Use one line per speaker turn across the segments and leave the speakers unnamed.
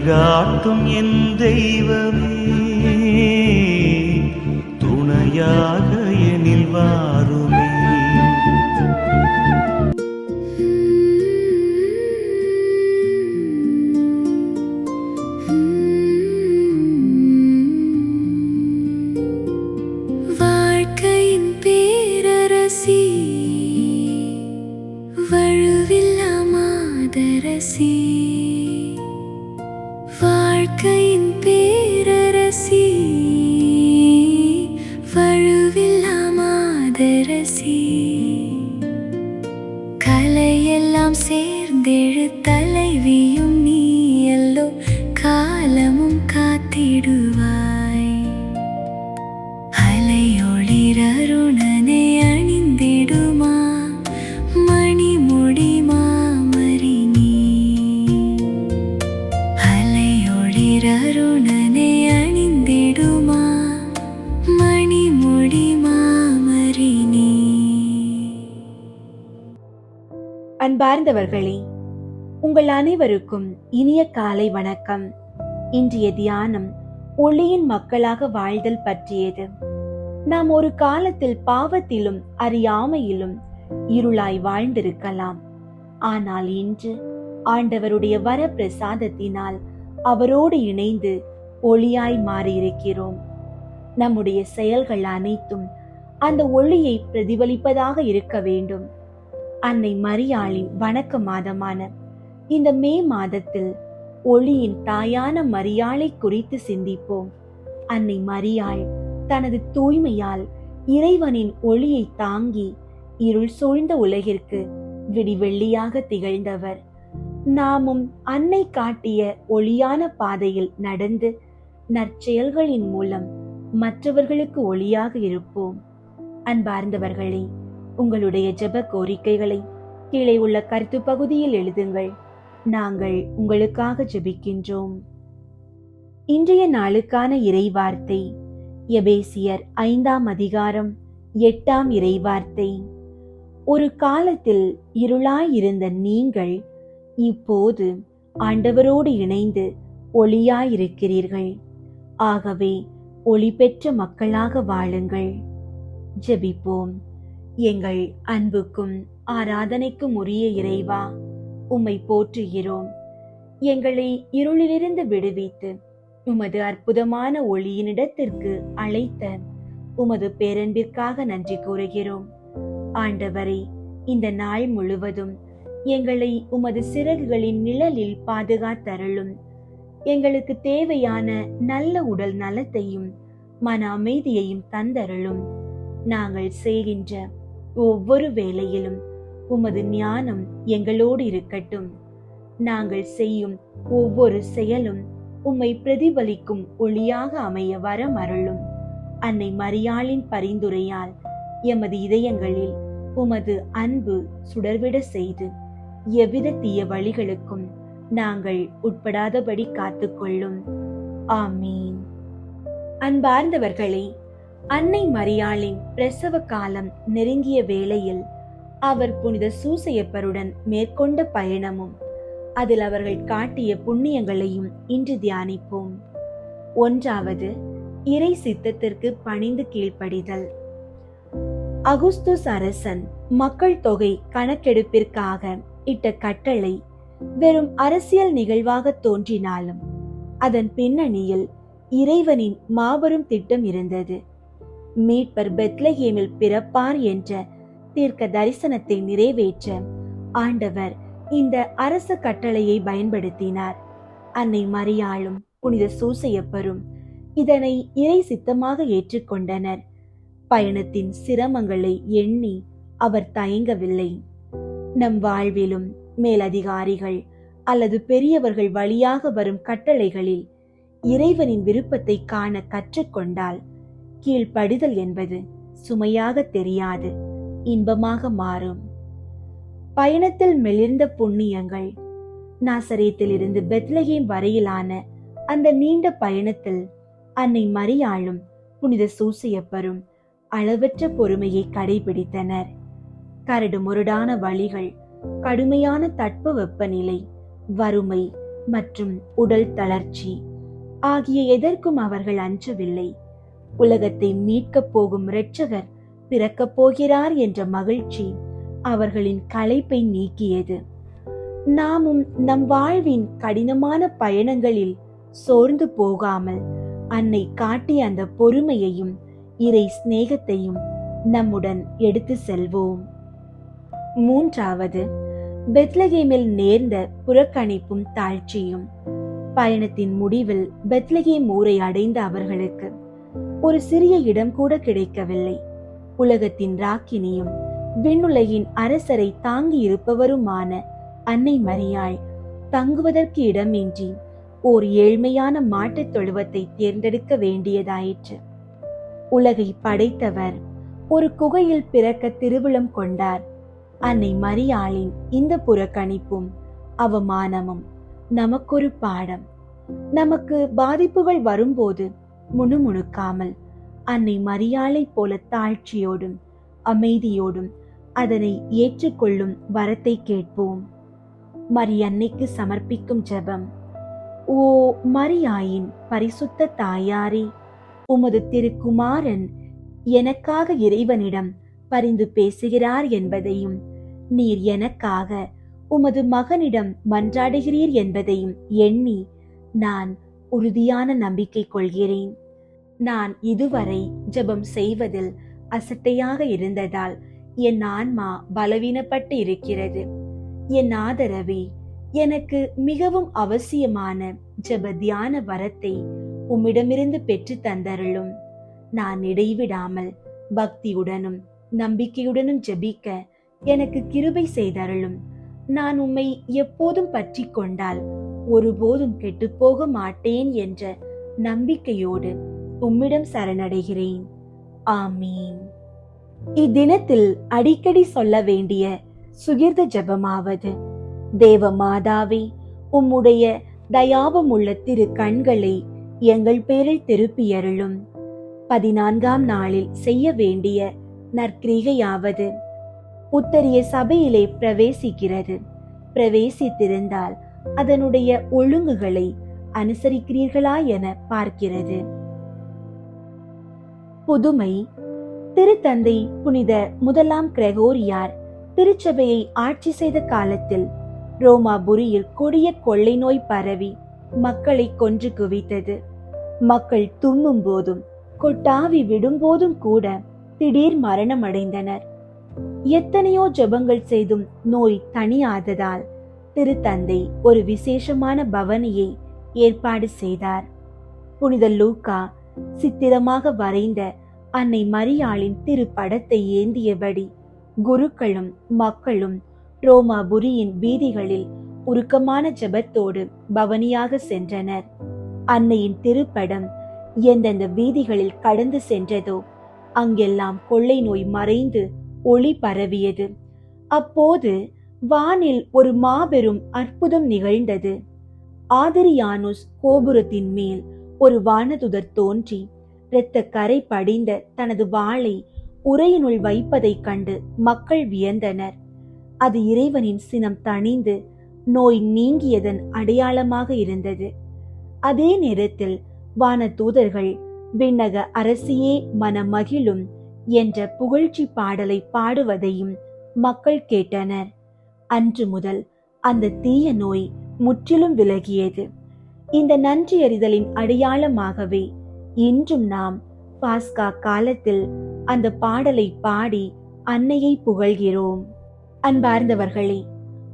வழிகாட்டும் என் தெய்வமே, துணையாக எனில் வாருமே.
வாழ்க்கையின் பேரரசி, வழுவில்லா மாதரசி. வாழ்க்கையின் பேரரசி, வழுவில்லா மாதரசி. கலையெல்லாம் சேர்ந்தெழு தலைவியும் நீ எல்லோ, காலமும் காத்திடுவாய். அலையொளிரருணனை அணிந்திடுமா மணிமுடி மாமரி நீ. அலையொளிரருணனை அணிந்திடுமா மணிமுடி மாமரி நீ.
அன்பார்ந்தவர்களே, உங்கள் அனைவருக்கும் இனிய காலை வணக்கம். இன்றைய தியானம் ஒளியின் மக்களாக வாழ்தல் பற்றியது. நாம் ஒரு காலத்தில் பாவத்திலும் அறியாமையிலும் இருளாய் வாழ்ந்திருக்கலாம். ஆனால் இன்று ஆண்டவருடைய வரப்பிரசாதத்தினால் அவரோடு இணைந்து ஒளியாய் மாறியிருக்கிறோம். நம்முடைய செயல்கள் அனைத்தும் அந்த ஒளியை பிரதிபலிப்பதாக இருக்க வேண்டும். அன்னை மரியாளின் வணக்க மாதமான இந்த மே மாதத்தில் ஒளியின் தாயான மரியாளை குறித்து சிந்திப்போம். அன்னை மரியாள் தனது தூய்மையால் இறைவனின் ஒளியை தாங்கி இருள் சூழ்ந்த உலகிற்கு விடிவெள்ளியாக திகழ்ந்தவர். நாமும் அன்னை காட்டிய ஒளியான பாதையில் நடந்து நற்செயல்களின் மூலம் மற்றவர்களுக்கு ஒளியாக இருப்போம். அன்பார்ந்தவர்களே, உங்களுடைய ஜெப கோரிக்கைகளை கீழே உள்ள கருத்து பகுதியில் எழுதுங்கள். நாங்கள் உங்களுக்காக ஜெபிக்கின்றோம். இன்றைய நாளுக்கான இறைவார்த்தை எபேசியர் 5ஆம் அதிகாரம் 8ஆம் இறைவார்த்தை. ஒரு காலத்தில் இருளாயிருந்த நீங்கள் இப்போது ஆண்டவரோடு இணைந்து ஒளியாயிருக்கிறீர்கள். ஆகவே ஒளி பெற்ற மக்களாக வாழுங்கள். ஜெபிப்போம். எங்கள் அன்புக்கும் ஆராதனைக்கும் உரிய இறைவா, உம்மை போற்றுகிறோம். எங்களை இருளிலிருந்து விடுவித்து உமது அற்புதமான ஒளியினிடத்திற்கு அழைத்த உமது பேரன்பிற்காக நன்றி கூறுகிறோம். ஆண்டவரே, இந்த நாள் முழுவதும் எங்களை உமது சிறகுகளின் நிழலில் பாதுகாத்தருளும். எங்களுக்கு தேவையான நல்ல உடல் நலத்தையும் மன அமைதியையும் தந்தருளும். நாங்கள் செய்கின்ற ஒவ்வொரு வேளையிலும் உமது ஞானம் எங்களோடு இருக்கட்டும். நாங்கள் செய்யும் ஒவ்வொரு செயலும் உம்மை பிரதிபலிக்கும் ஒளியாக அமைய வரம் அருளும். அன்னை மரியாளின் பரிந்துரையால் எமது இதயங்களில் உமது அன்பு சுடர்விட செய்து எவ்வித தீய வழிகளுக்கும் நாங்கள் உட்படாதபடி காத்துக்கொள்ளும். ஆமீன். அன்பார்ந்தவர்களே, அன்னை மரியாளின் பிரசவ காலம் நெருங்கிய வேளையில் அவர் புனித சூசையப்பருடன் மேற்கொண்ட பயணமும் அதில் அவர்கள் காட்டிய புண்ணியங்களையும் இன்று தியானிப்போம். 1. இறை சித்தத்திற்கு பணிந்து கீழ்ப்படிதல். அகுஸ்துஸ் அரசன் மக்கள் தொகை கணக்கெடுப்பிற்காக இட்ட கட்டளை வெறும் அரசியல் நிகழ்வாக தோன்றினாலும் அதன் பின்னணியில் இறைவனின் மாபெரும் திட்டம் இருந்தது. மீட்பர் பெத்லகேமில் பிறப்பார் என்ற தீர்க்க தரிசனத்தை நிறைவேற்ற ஆண்டவர் இந்த அரச கட்டளையை பயன்படுத்தினார். அன்னை மரியாளும் புனித சூசையப்பரும் இதனை இறை சித்தமாக ஏற்றுக்கொண்டனர். பயணத்தின் சிரமங்களை எண்ணி அவர் தயங்கவில்லை. நம் வாழ்விலும் மேலதிகாரிகள் அல்லது பெரியவர்கள் வழியாக வரும் கட்டளைகளில் இறைவனின் விருப்பத்தை காண கற்றுக்கொண்டால் கீழ்ப்படிதல் என்பது சுமையாக தெரியாது, இன்பமாக மாறும். பயணத்தில் மெலிர்ந்த புண்ணியங்கள். நாசரேத்திலிருந்து பெத்லகேம் வரையிலான அந்த நீண்ட பயணத்தில் அன்னை மரியாளும் புனித சூசையப்பரும் அளவற்ற பொறுமையை கடைபிடித்தனர். கரடு முரடான வழிகள், கடுமையான தட்ப வெப்பநிலை, வறுமை, மற்றும் உடல் தளர்ச்சி ஆகிய எதற்கும் அவர்கள் அஞ்சவில்லை. உலகத்தை மீட்கப் போகும் இரட்சகர் பிறக்கப் போகிறார் என்ற மகிழ்ச்சி அவர்களின் களைப்பை நீக்கியது. நாமும் நம் வாழ்வின் கடினமான பயணங்களில் சோர்ந்து போகாமல் அன்னை காட்டிய அந்த பொறுமையையும் இறை சிநேகத்தையும் நம்முடன் எடுத்து செல்வோம். மூன்றாவது, பெத்லகேமில் நேர்ந்த புறக்கணிப்பும் தாழ்ச்சியும். பயணத்தின் முடிவில் பெத்லகேம் ஊரை அடைந்த அவர்களுக்கு ஒரு சிறிய இடம் கூட கிடைக்கவில்லை. உலகத்தின் ராக்கினியும் விண்ணுலகின் அரசரை தாங்கி இருப்பவருமான அன்னை மரியாள் தங்குவதற்கு இடமின்றி ஓர் ஏழ்மையான மாட்டுத் தொழுவத்தை தேர்ந்தெடுக்க வேண்டியதாயிற்று. உலகை படைத்தவர் ஒரு குகையில் பிறக்க திருவுளம் கொண்டார். அன்னை மரியாளின் இந்த புறக்கணிப்பும் அவமானமும் நமக்கொரு பாடம். நமக்கு பாதிப்புகள் வரும்போது முணுமுணுக்காமல் அன்னை மரியாளை போல தாழ்ச்சியோடும் அமைதியோடும் அதனை ஏற்றுக்கொள்ளும் வரத்தை கேட்போம். மரியன்னைக்கு சமர்ப்பிக்கும் ஜெபம். ஓ மரியாயின் பரிசுத்த தாயாரே, உமது திருக்குமாரன் எனக்காக இறைவனிடம் பரிந்து பேசுகிறார் என்பதையும் நீர் எனக்காக உமது மகனிடம் மன்றாடுகிறீர் என்பதையும் எண்ணி நான் உறுதியான நம்பிக்கை கொள்கிறேன். நான் இதுவரை ஜெபம் செய்வதில் அசட்டையாக இருந்ததால் என் ஆன்மா பலவீனப்பட்டு இருக்கிறது. என் ஆதரவே, எனக்கு மிகவும் அவசியமான ஜெப தியான வரத்தை உம்மிடமிருந்து பெற்று தந்தருளும். நான் இடைவிடாமல் பக்தியுடனும் நம்பிக்கையுடனும் ஜெபிக்க எனக்கு கிருபை செய்தருளும். நான் உம்மை எப்போதும் பற்றி கொண்டால் ஒருபோதும் கெட்டுப்போக மாட்டேன் என்ற நம்பிக்கையோடு உம்மிடம் சரணடைகிறேன். ஆமீன். இத்தினத்தில் அடிக்கடி சொல்ல வேண்டிய சுகிர்த ஜெபமாவது: தேவ மாதாவே, உம்முடைய தயாபமுள்ள திரு கண்களை எங்கள் பேரில் திருப்பியருளும். 14ஆம் நாளில் செய்ய வேண்டிய நற்கிரிகையாவது: உத்தரிய சபையிலே பிரவேசிக்கிறது. பிரவேசித்திருந்தால் அதனுடைய ஒழுங்குகளை அனுசரிக்கிறீர்களா என பார்க்கிறது. புதுமை. திருத்தந்தை புனித 1ஆம் கிரகோரியார் திருச்சபையை ஆட்சி செய்த காலத்தில் ரோமாபுரியில் கொடிய கொள்ளை நோய் பரவி மக்களை கொன்று குவித்தது. மக்கள் தும்மும் போதும் கொட்டாவி விடும்போதும் கூட திடீர் மரணம் அடைந்தனர். எத்தனையோ ஜெபங்கள் செய்தும் நோய் தணியாததால் திருத்தந்தை ஒரு விசேஷமான பவனியை ஏற்பாடு செய்தார். புனித லூக்கா சித்திரமாக வரைந்த அன்னை மரியாளின் திருப்படத்தை ஏந்தியபடி குருக்களும் மக்களும் ரோமாபுரியின் வீதிகளில் உருக்கமான ஜெபத்தோடு பவனியாக சென்றனர். அன்னையின் திருப்படம் எந்தெந்த வீதிகளில் கடந்து சென்றதோ அங்கெல்லாம் கொள்ளை நோய் மறைந்து ஒளி பரவியது. அப்போது வானில் ஒரு மாபெரும் அற்புதம் நிகழ்ந்தது. ஆதிரியானுஸ் கோபுரத்தின் மேல் ஒரு வானதுதர் தோன்றி இரத்த கரை படிந்த தனது வாளை உரையினுள் வைப்பதைக் கண்டு மக்கள் வியந்தனர். அது இறைவனின் சினம் தணிந்து நோய் நீங்கியதன் அடையாளமாக இருந்தது. அதே நேரத்தில் வானதூதர்கள் விண்ணக அரசியே மனமகிழும் என்ற புகழ்ச்சி பாடலை பாடுவதையும் மக்கள் கேட்டனர். அன்று முதல் அந்த தீய நோய் முற்றிலும் விலகியது. இந்த நன்றியறிதலின் அடையாளமாகவே இன்றும் நாம் பாஸ்கா காலத்தில் அந்த பாடலை பாடி அன்னையை புகழ்கிறோம். அன்பார்ந்தவர்களே,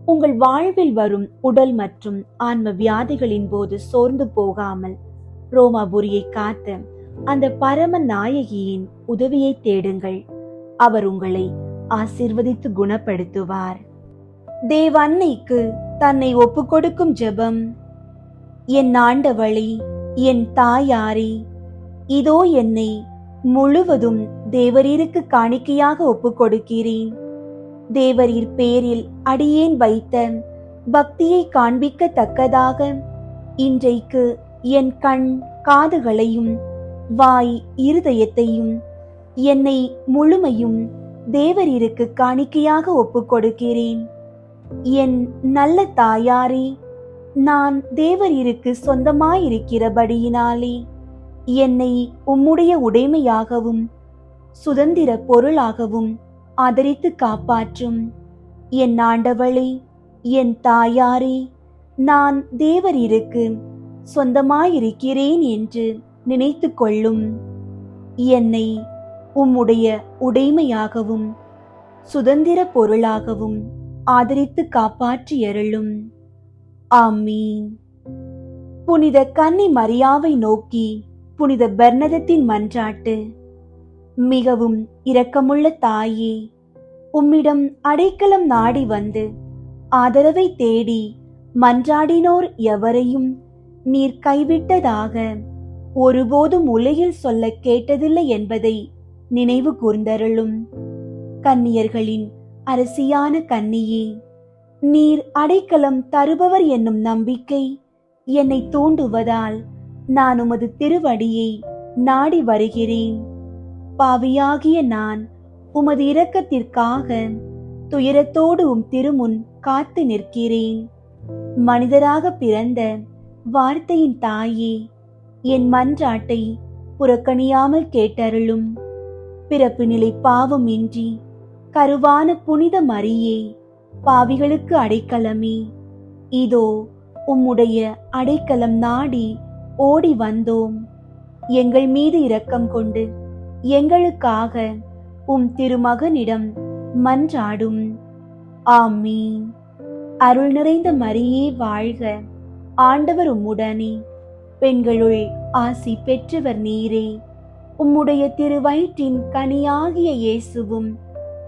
உங்கள் வாழ்வில் வரும் உடல் மற்றும் ஆன்ம வியாதிகளின் போது சோர்ந்து போகாமல் ரோமாபுரியை காத்த அந்த பரம நாயகியின் உதவியை தேடுங்கள். அவர் உங்களை ஆசீர்வதித்து குணப்படுத்துவார். தேவ அன்னைக்கு தன்னை ஒப்புக்கொடுக்கும் ஜெபம். என் ஆண்டவளே, என் தாயாரே, இதோ என்னை முழுவதும் தேவரீருக்கு காணிக்கையாக ஒப்புக்கொடுக்கிறேன். தேவரீர் பேரில் அடியேன் வைத்த பக்தியை காண்பிக்கத்தக்கதாக இன்றைக்கு என் கண் காதுகளையும் வாய் இருதயத்தையும் என்னை முழுமையும் தேவரீருக்கு காணிக்கையாக ஒப்புக்கொடுக்கிறேன். என் நல்ல தாயாரே, நான் தேவரீருக்கு சொந்தமாயிருக்கிறபடியினாலே என்னை உம்முடைய உடைமையாகவும் சுதந்திர பொருளாகவும் ஆதரித்து காப்பாற்றும். என் ஆண்டவளே, என் தாயாரே, நான் தேவரீருக்கு சொந்தமாயிருக்கிறேன் என்று நினைத்து கொள்ளும். என்னை உம்முடைய உடைமையாகவும் சுதந்திர பொருளாகவும் ஆதரித்து காப்பாற்றியருளும். ஆமீன். புனித கன்னி மரியாவை நோக்கி புனித பெர்னதத்தின் மன்றாட்டு. மிகவும் இரக்கமுள்ள தாயே, உம்மிடம் அடைக்கலம் நாடி வந்து ஆதரவை தேடி மன்றாடினோர் எவரையும் நீர் கைவிட்டதாக ஒருபோதும் உலகில் சொல்ல கேட்டதில்லை என்பதை நினைவு கூர்ந்தருளும். கன்னியர்களின் அரசியான கன்னியே, நீர் அடைக்கலம் தருபவர் என்னும் நம்பிக்கை என்னை தூண்டுவதால் நான் உமது திருவடியை நாடி வருகிறேன். பாவியாகிய நான் உமது இரக்கத்திற்காக துயரத்தோடு திருமுன் காத்து நிற்கிறேன். மனிதராக பிறந்த வார்த்தையின் தாயே, என் மன்றாட்டை புறக்கணியாமல் கேட்டருளும். பிறப்பு நிலை பாவம் இன்றி கருவான புனித மரியே, பாவிகளுக்கு அடைக்கலமே, இதோ உம்முடைய அடைக்கலம் நாடி ஓடி வந்தோம். எங்கள் மீது இரக்கம் கொண்டு எங்களுக்காக திருமகனிடம் மன்றாடும். ஆமீன். அருள் நிறைந்த மரியே வாழ்க, ஆண்டவர் உம்முடனே, பெண்களுள் ஆசி பெற்றவர் நீரே. உம்முடைய திருவயிற்றின் கனியாகிய இயேசுவும்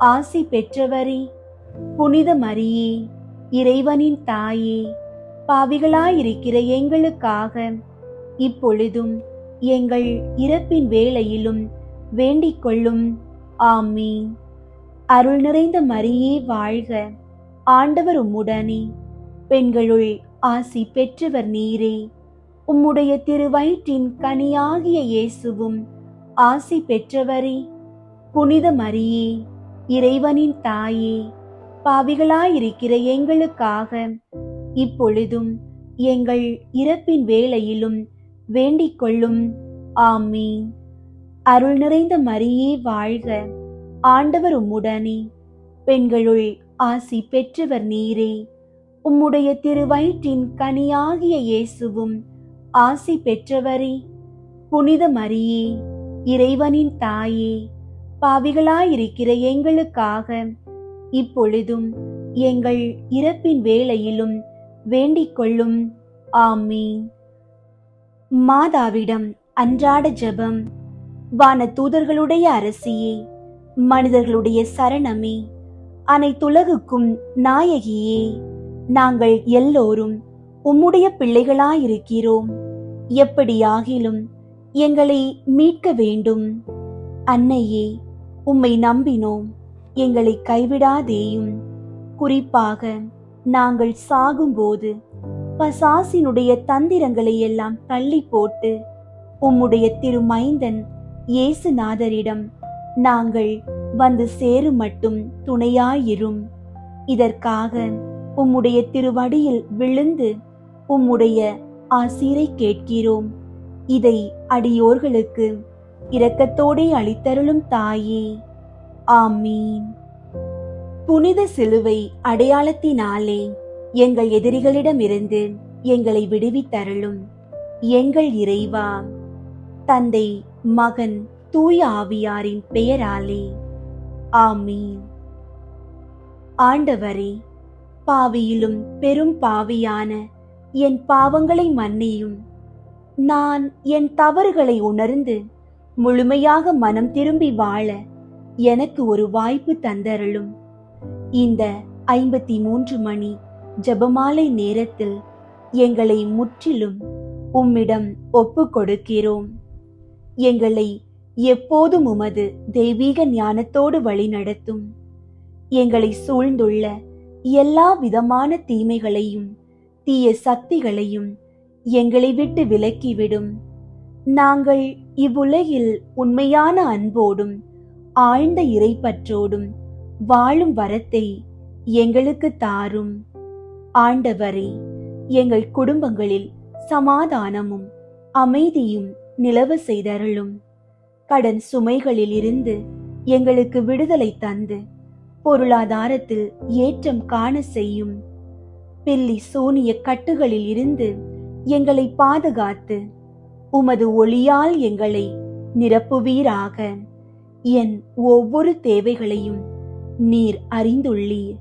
ஆசி பெற்றவரே. புனித மரியே, இறைவனின் தாயே, பாவிகளாயிருக்கிற எங்களுக்காக இப்பொழுதும் எங்கள் இறப்பின் வேளையிலும் வேண்டிக் கொள்ளும். ஆமீன். அருள் நிறைந்த மரியே வாழ்க, ஆண்டவர் உம்முடனே, பெண்களுள் ஆசி பெற்றவர் நீரே. உம்முடைய திருவயிற்றின் கனியாகிய இயேசுவும் ஆசி பெற்றவரே. புனித மரியே, இறைவனின் தாயே, பாவிகளாயிருக்கிற எங்களுக்காக இப்பொழுதும் எங்கள் இறப்பின் வேளையிலும் வேண்டிக் கொள்ளும். ஆமீன். அருள் நிறைந்த மரியே வாழ்க, ஆண்டவர் உம்முடனே, பெண்களுள் ஆசி பெற்றவர் நீரே. உம்முடைய திருவயிற்றின் கனியாகிய இயேசுவும் ஆசி பெற்றவரே. புனித மரியே, இறைவனின் தாயே, பாவிகளாயிருக்கிற எங்களுக்காக இப்பொழுதும் எங்கள் இறப்பின் வேளையிலும் வேண்டிக் கொள்ளும். ஆமீன். மாதாவிடம் அன்றாட ஜெபம். வானதூதர்களுடைய அரசியே, மனிதர்களுடைய சரணமே, அனைத்துலகுக்கும் நாயகியே, நாங்கள் எல்லோரும் உம்முடைய பிள்ளைகளாயிருக்கிறோம். எப்படியாகிலும் எங்களை மீட்க வேண்டும். அன்னையே, உம்மை நம்பினோம், எங்களை கைவிடாதேயும். குறிப்பாக நாங்கள் சாகும்போது பசாசினுடைய தந்திரங்களை எல்லாம் தள்ளி போட்டு உம்முடைய திருமைந்தன் இயேசுநாதரிடம் நாங்கள் வந்து சேரும் மட்டும் துணையாயிரும். இதற்காக உம்முடைய திருவடியில் விழுந்து உம்முடைய ஆசீரை கேட்கிறோம். இதை அடியோர்களுக்கு இரக்கத்தோடே அளித்தருளும் தாயே. ஆமீன். புனித சிலுவை அடையாளத்தினாலே எங்கள் எதிரிகளிடமிருந்து எங்களை விடுவித்தருளும். எங்கள் இறைவா, தந்தை, மகன், தூய ஆவியாரின் பெயராலே. ஆமீன். ஆண்டவரே, பாவியிலும் பெரும் பாவியான என் பாவங்களை மன்னியும். நான் என் தவறுகளை உணர்ந்து முழுமையாக மனம் திரும்பி வாழ எனக்கு ஒரு வாய்ப்பு தந்தருளும். இந்த 53 மணி ஜெபமாலை நேரத்தில் எங்களை முற்றிலும் உம்மிடம் ஒப்பு கொடுக்கிறோம். எங்களை எப்போதும் உமது தெய்வீக ஞானத்தோடு வழிநடத்தும். எங்களை சூழ்ந்துள்ள எல்லா விதமான தீமைகளையும் தீய சக்திகளையும் எங்களை விட்டு விலக்கிவிடும். நாங்கள் இவ்வுலகில் உண்மையான அன்போடும் ஆழ்ந்த இறைப்பற்றோடும் வாழும் வரத்தை எங்களுக்கு தாரும். ஆண்டவரே, எங்கள் குடும்பங்களில் சமாதானமும் அமைதியும் நிலவ செய்தருளும். கடன் சுமைகளில் இருந்து எங்களுக்கு விடுதலை தந்து பொருளாதாரத்தில் ஏற்றம் காண செய்யும். பில்லி சூனிய கட்டுகளில் இருந்து எங்களை பாதுகாத்து உமது ஒளியால் எங்களை நிரப்புவீராக. என் ஒவ்வொரு தேவைகளையும் நீர் அறிந்துள்ளீர்.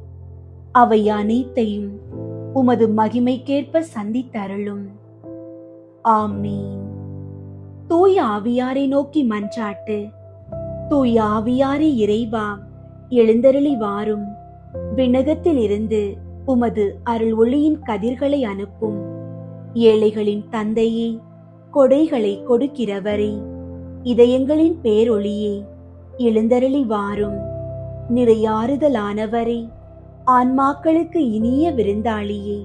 அவை அனைத்தையும் உமது மகிமைக்கேற்ப சந்தித்தருளும். ஆமீன். தூய ஆவியாரை நோக்கி மன்றாட்டு. தூய ஆவியாரே இறைவா, எழுந்தருளி வாரும். விண்ணகத்தில் இருந்து உமது அருள் ஒளியின் கதிர்களை அனுப்பும். ஏழைகளின் தந்தையே, கொடைகளை கொடுக்கிறவரே, இதயங்களின் பேரொளியே, எழுந்தருளி வாரும். நிறையாறுதலானவரே, ஆன்மாக்களுக்கு இனிய விருந்தாளியே,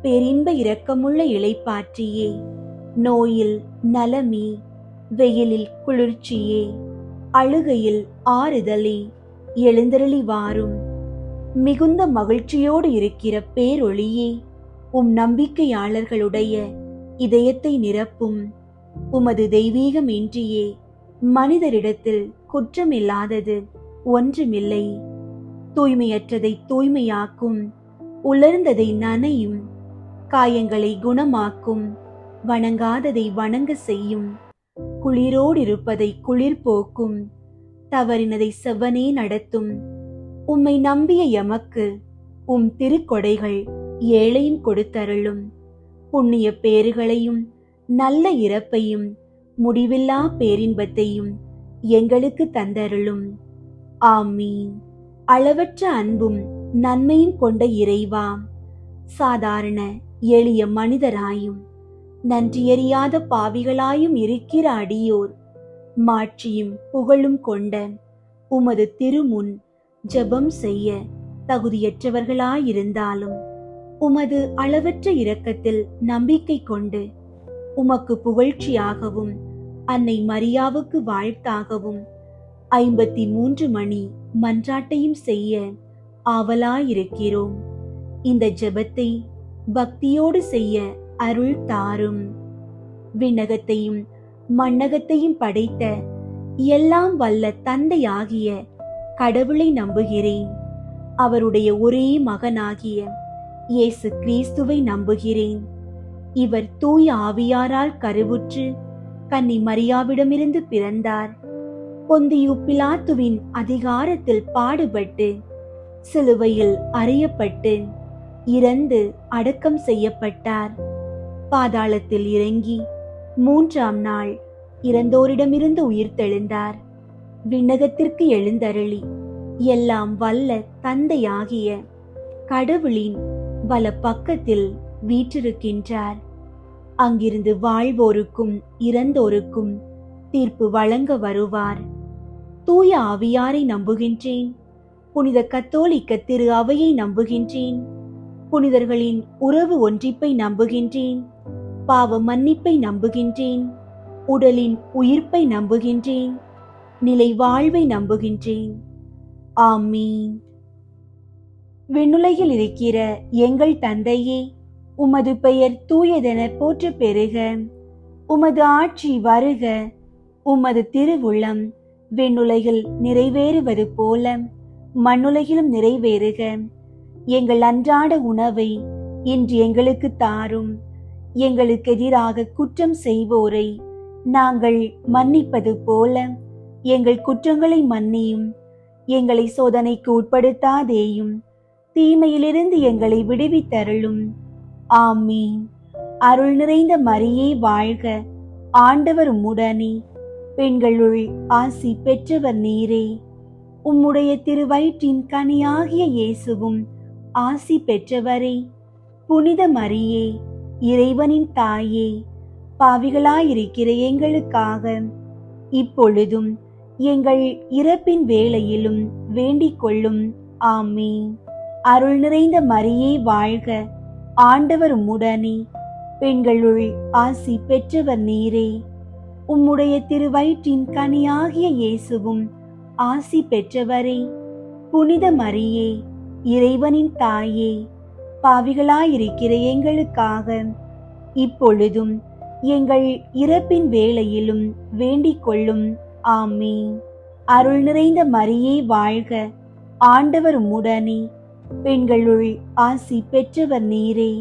பேரின்ப இரக்கமுள்ள இளைப்பாற்றியே, நோயில் நலமே, வெயிலில் குளிர்ச்சியே, அழுகையில் ஆறுதலே, எழுந்தருளி வாரும். மிகுந்த மகிழ்ச்சியோடு இருக்கிற பேரொளியே, உம் நம்பிக்கையாளர்களுடைய இதயத்தை நிரப்பும். உமது தெய்வீகம் இன்றியே மனிதரிடத்தில் குற்றமில்லாதது ஒன்றுமில்லை. தூய்மையற்றதை தூய்மையாக்கும், உலர்ந்ததை நனையும், காயங்களை குணமாக்கும், வணங்காததை வணங்க செய்யும், குளிரோடு இருப்பதை குளிர் போக்கும், தவறினதை செவ்வனே நடத்தும். உம்மை நம்பிய எமக்கு உம் திருக்கொடைகள் ஏழையும் கொடுத்தருளும். புண்ணிய பேறுகளையும் நல்ல இறப்பையும் முடிவில்லா பேரின்பத்தையும் எங்களுக்கு தந்தருளும். ஆமீன். அளவற்ற அன்பும் நன்மையும் கொண்ட இறைவா, சாதாரண எளிய மனிதராயும் நன்றியறியாத பாவிகளாயும் இருக்கிற அடியோர் மாட்சியும் புகழும் கொண்ட உமது திருமுன் ஜெபம் செய்ய தகுதியற்றவர்களாயிருந்தாலும் உமது அளவற்ற இரக்கத்தில் நம்பிக்கை கொண்டு உமக்கு புகழ்ச்சியாகவும் அன்னை மரியாவுக்கு வாழ்த்தாகவும் 53 மணி மன்றாட்டையும் செய்ய ஆவலாயிருக்கிறோம். இந்த ஜெபத்தை பக்தியோடு செய்ய அருள் தாரும். விண்ணகத்தையும் மண்ணகத்தையும் படைத்த எல்லாம் வல்ல தந்தையாகிய கடவுளை நம்புகிறேன். அவருடைய ஒரே மகனாகிய இயேசு கிறிஸ்துவை நம்புகிறேன். இவர் தூய ஆவியாரால் கருவுற்று கன்னி மரியாவிடமிருந்து பிறந்தார். பொந்தியு பிலாத்துவின் அதிகாரத்தில் பாடுபட்டு சிலுவையில் அறையப்பட்டு இறந்து அடக்கம் செய்யப்பட்டார். பாதாளத்தில் இறங்கி 3ஆம் நாள் இறந்தோரிடமிருந்து உயிர்த்தெழுந்தார். விண்ணகத்திற்கு எழுந்தருளி எல்லாம் வல்ல தந்தையாகிய கடவுளின் வல பக்கத்தில் வீற்றிருக்கின்றார். அங்கிருந்து வாழ்வோருக்கும் இறந்தோருக்கும் தீர்ப்பு வழங்க வருவார். தூய ஆவியாரை நம்புகின்றேன். புனித கத்தோலிக்க திரு அவையை நம்புகின்றேன். புனிதர்களின் உறவு ஒன்றிப்பை நம்புகின்றேன். பாவ மன்னிப்பை நம்புகின்றேன். உடலின் உயிர்ப்பை நம்புகின்றேன். நிலை வாழ்வை நம்புகின்றேன். ஆமீன். விண்ணுலகில் இருக்கிற எங்கள் தந்தையே, உமது பெயர் தூயதென போற்ற பெறுக. உமது ஆட்சி வருக. உமது திருவுளம் விண்ணுலகில் நிறைவேறுவது போல மண்ணுலகிலும் நிறைவேறுக. எங்கள் அன்றாட உணவை இன்று எங்களுக்கு தாரும். எங்களுக்கு எதிராக குற்றம் செய்வோரை நாங்கள் மன்னிப்பது போல எங்கள் குற்றங்களை மன்னியும். எங்களை சோதனைக்கு உட்படுத்தாதேயும், தீமையிலிருந்து எங்களை விடுவித்தருளும். ஆமீன். அருள் நிறைந்த மரியே வாழ்க. ஆண்டவர் உம்முடனே, பெண்களுள் ஆசி பெற்றவர் நீரே. உம்முடைய திருவயிற்றின் கனியாகிய இயேசுவும் ஆசி பெற்றவரே. புனித மரியே, இறைவனின் தாயே, பாவிகளாயிருக்கிற எங்களுக்காக இப்பொழுதும் எங்கள் இறப்பின் வேளையிலும் வேண்டிக் கொள்ளும். ஆமீன். அருள் நிறைந்த மரியே வாழ்க. ஆண்டவர் உம்முடனே, பெண்களுள் ஆசி பெற்றவர் நீரே. உம்முடைய திருவயிற்றின் கனியாகிய இயேசுவும் ஆசி பெற்றவரே. புனித மரியே, இறைவனின் தாயே, பாவிகளாயிருக்கிற எங்களுக்காக இப்பொழுதும் எங்கள் இறப்பின் வேளையிலும் வேண்டிக் கொள்ளும். ஆமீன். அருள் நிறைந்த மரியே வாழ்க, ஆண்டவர் உம்முடனே, பெண்களுள் ஆசி பெற்றவர் நீரே.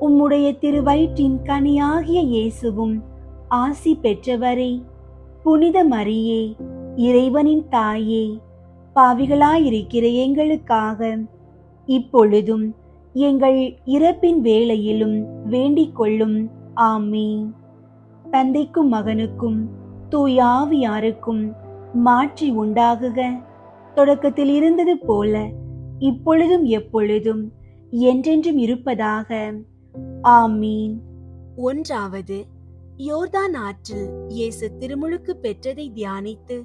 உம்முடைய திருவயிற்றின் கனியாகிய இயேசுவும் ஆசி பெற்றவரே. புனித மரியே, இறைவனின் தாயே, பாவிகளாயிருக்கிற எங்களுக்காக இப்பொழுதும் எங்கள் இறப்பின் வேளையிலும் வேண்டிக் கொள்ளும். ஆமீன். தந்தைக்கும் மகனுக்கும் தூய ஆவியாருக்கும் மாற்றி உண்டாகுக. தொடக்கத்தில் இருந்தது போல இப்பொழுதும் எப்பொழுதும் என்றென்றும் இருப்பதாக. ஆமீன். ஒன்றாவது, யோர்தான் ஆற்றில் இயேசு திருமுழுக்கு பெற்றதை தியானித்து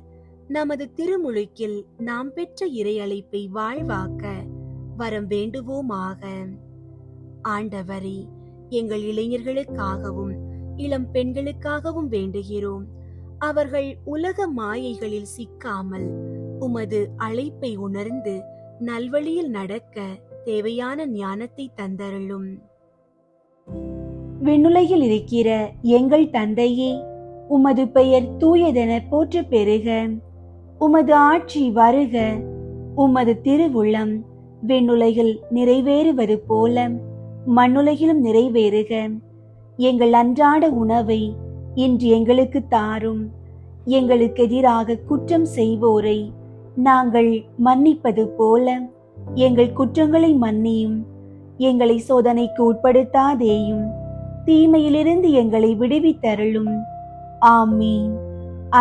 நமது திருமுழுக்கில் நாம் பெற்ற இறையழைப்பை வாழ்வாக்க வரம் வேண்டுவோமாக. ஆண்டவரே, எங்கள் இளைஞர்களுக்காகவும் இளம் பெண்களுக்காகவும் வேண்டுகிறோம். அவர்கள் உலக மாயைகளில் சிக்காமல் உமது அழைப்பை உணர்ந்து நல்வழியில் நடக்க தேவையான ஞானத்தை தந்தருளும். விண்ணுலகில் இருக்கிற எங்கள் தந்தையே, உமது பெயர் தூயதென போற்ற பெறுக. உமது ஆட்சி வருக. உமது திருவுளம் விண்ணுலகில் நிறைவேறுவது போல மண்ணுலகிலும் நிறைவேறுக. எங்கள் அன்றாட உணவை இன்று எங்களுக்கு தாரும். எங்களுக்கு எதிராக குற்றம் செய்வோரை நாங்கள் மன்னிப்பது போல எங்கள் குற்றங்களை மன்னியும். எங்களை சோதனைக்கு உட்படுத்தாதேயும், தீமையிலிருந்து எங்களை விடுவித்தருளும். ஆமீன்.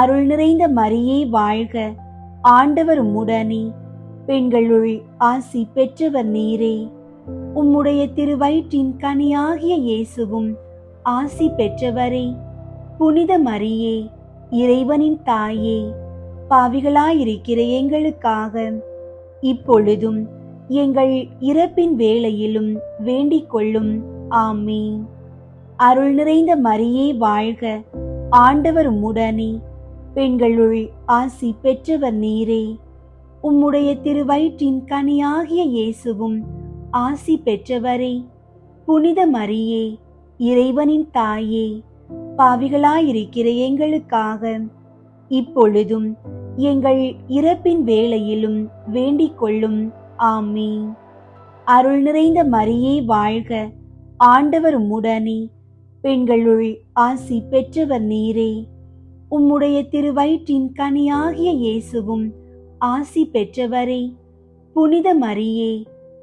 அருள் நிறைந்த மரியே வாழ்க, ஆண்டவர் உம்முடனே, பெண்களுள் ஆசி பெற்றவர் நீரே. உம்முடைய திருவயிற்றின் கனியாகிய இயேசுவும் ஆசி பெற்றவரே. புனித மரியே, இறைவனின் தாயே, பாவிகளாயிருக்கிற எங்களுக்காக இப்பொழுதும் எங்கள் இறப்பின் வேளையிலும் வேண்டிக் கொள்ளும். ஆமீன். அருள் நிறைந்த மரியே வாழ்க, ஆண்டவர் உம்முடனே, பெண்களுள் ஆசி பெற்றவர் நீரே. உம்முடைய திருவயிற்றின் கனியாகிய இயேசுவும் ஆசி பெற்றவரே. புனித மரியே, இறைவனின் தாயே, பாவிகளாயிருக்கிற எங்களுக்காக இப்பொழுதும் எங்கள் இறப்பின் வேளையிலும் வேண்டிக் கொள்ளும். ஆமீன். அருள் நிறைந்த மரியே வாழ்க, ஆண்டவர் உம்முடனே, பெண்களுள் ஆசி பெற்றவர் நீரே. உம்முடைய திருவயிற்றின் கனியாகிய இயேசுவும் ஆசி பெற்றவரே. புனித மரியே,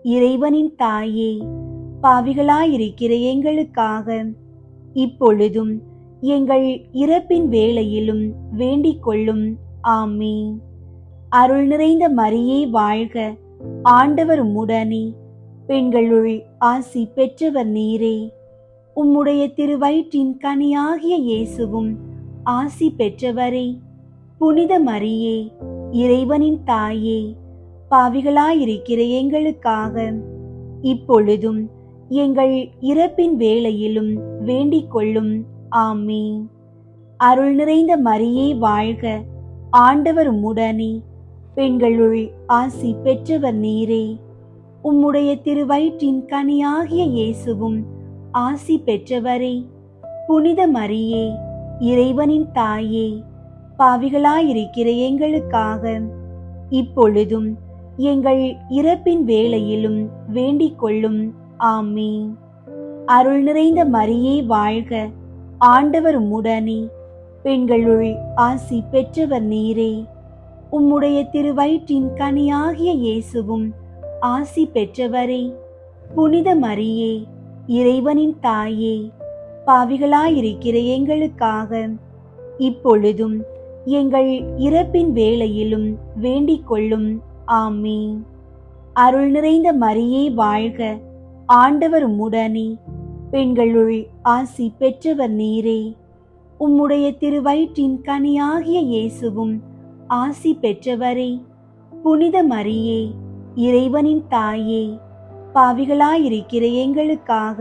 இறைவனின் தாயே, பாவிகளாயிருக்கிற எங்களுக்காக இப்பொழுதும் எங்கள் இறப்பின் வேளையிலும் வேண்டிக் கொள்ளும். ஆமீன். அருள் நிறைந்த மரியே வாழ்க, ஆண்டவர் உம்முடனே, பெண்களுள் ஆசி பெற்றவர் நீரே. உம்முடைய திருவயிற்றின் கனியாகிய இயேசுவும் ஆசி பெற்றவரே. புனித மரியே, இறைவனின் தாயே, பாவிகளாயிருக்கிற எங்களுக்காக இப்பொழுதும் எங்கள் இறப்பின் வேளையிலும் வேண்டிக் கொள்ளும். ஆமீன். அருள் நிறைந்த மரியே வாழ்க, ஆண்டவர் உம்முடனே, பெண்களுள் ஆசி பெற்றவர் நீரே. உம்முடைய திருவயிற்றின் கனியாகிய இயேசுவும் ஆசி பெற்றவரே. புனித மரியே, இறைவனின் தாயே, பாவிகளாயிருக்கிற எங்களுக்காக இப்பொழுதும் எங்கள் இறப்பின் வேளையிலும் வேண்டிக் கொள்ளும். ஆமீன். அருள் நிறைந்த மரியே வாழ்க, ஆண்டவர் உம்முடனே, பெண்களுள் ஆசி பெற்றவர் நீரே. உம்முடைய திருவயிற்றின் கனியாகிய இயேசுவும் ஆசி பெற்றவரே. புனித மரியே, இறைவனின் தாயே, பாவிகளாயிருக்கிற எங்களுக்காக இப்பொழுதும் எங்கள் இறப்பின் வேளையிலும் வேண்டிக் கொள்ளும். ஆமீன். அருள் நிறைந்த மரியே வாழ்க, ஆண்டவர் உம்முடனே, பெண்களுள் ஆசி பெற்றவர் நீரே. உம்முடைய திருவயிற்றின் கனியாகிய இயேசுவும் ஆசி பெற்றவரே. புனித மரியே, இறைவனின் தாயே, பாவிகளாயிருக்கிற எங்களுக்காக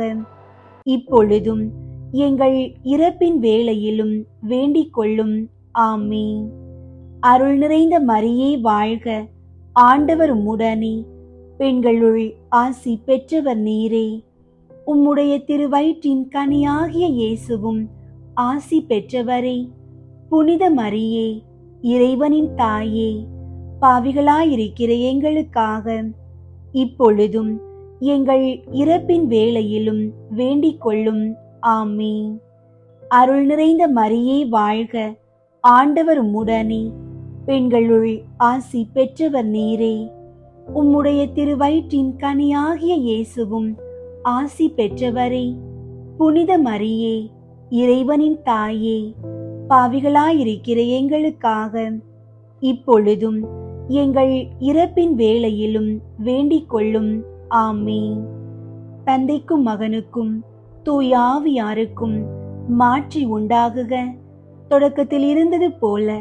இப்பொழுதும் எங்கள் இறப்பின் வேளையிலும் வேண்டிக் கொள்ளும். ஆமீன். அருள் நிறைந்த மரியே வாழ்க, ஆண்டவர் உம்முடனே, பெண்களுள் ஆசி பெற்றவர் நீரே. உம்முடைய திருவயிற்றின் கனியாகிய இயேசுவும் ஆசி பெற்றவரே. புனித மரியே, இறைவனின் தாயே, பாவிகளாயிருக்கிற எங்களுக்காக இப்பொழுதும் எங்கள் இறப்பின் வேளையிலும் வேண்டிக் கொள்ளும். ஆமீன். அருள் நிறைந்த மரியே வாழ்க, ஆண்டவர் உம்முடனே. பெண்களுள் ஆசி பெற்றவர் நீரே. உம்முடைய திருவயிற்றின் கனியாகிய இயேசுவும் ஆசி பெற்றவரே. புனித மரியே, இறைவனின் தாயே, பாவிகளாயிருக்கிற எங்களுக்காக இப்பொழுதும் எங்கள் இறப்பின் வேளையிலும் வேண்டிக் கொள்ளும். ஆமீன். தந்தைக்கும் மகனுக்கும் தூய ஆவியாருக்கும் மாற்றி உண்டாகுக. தொடக்கத்தில் இருந்தது போல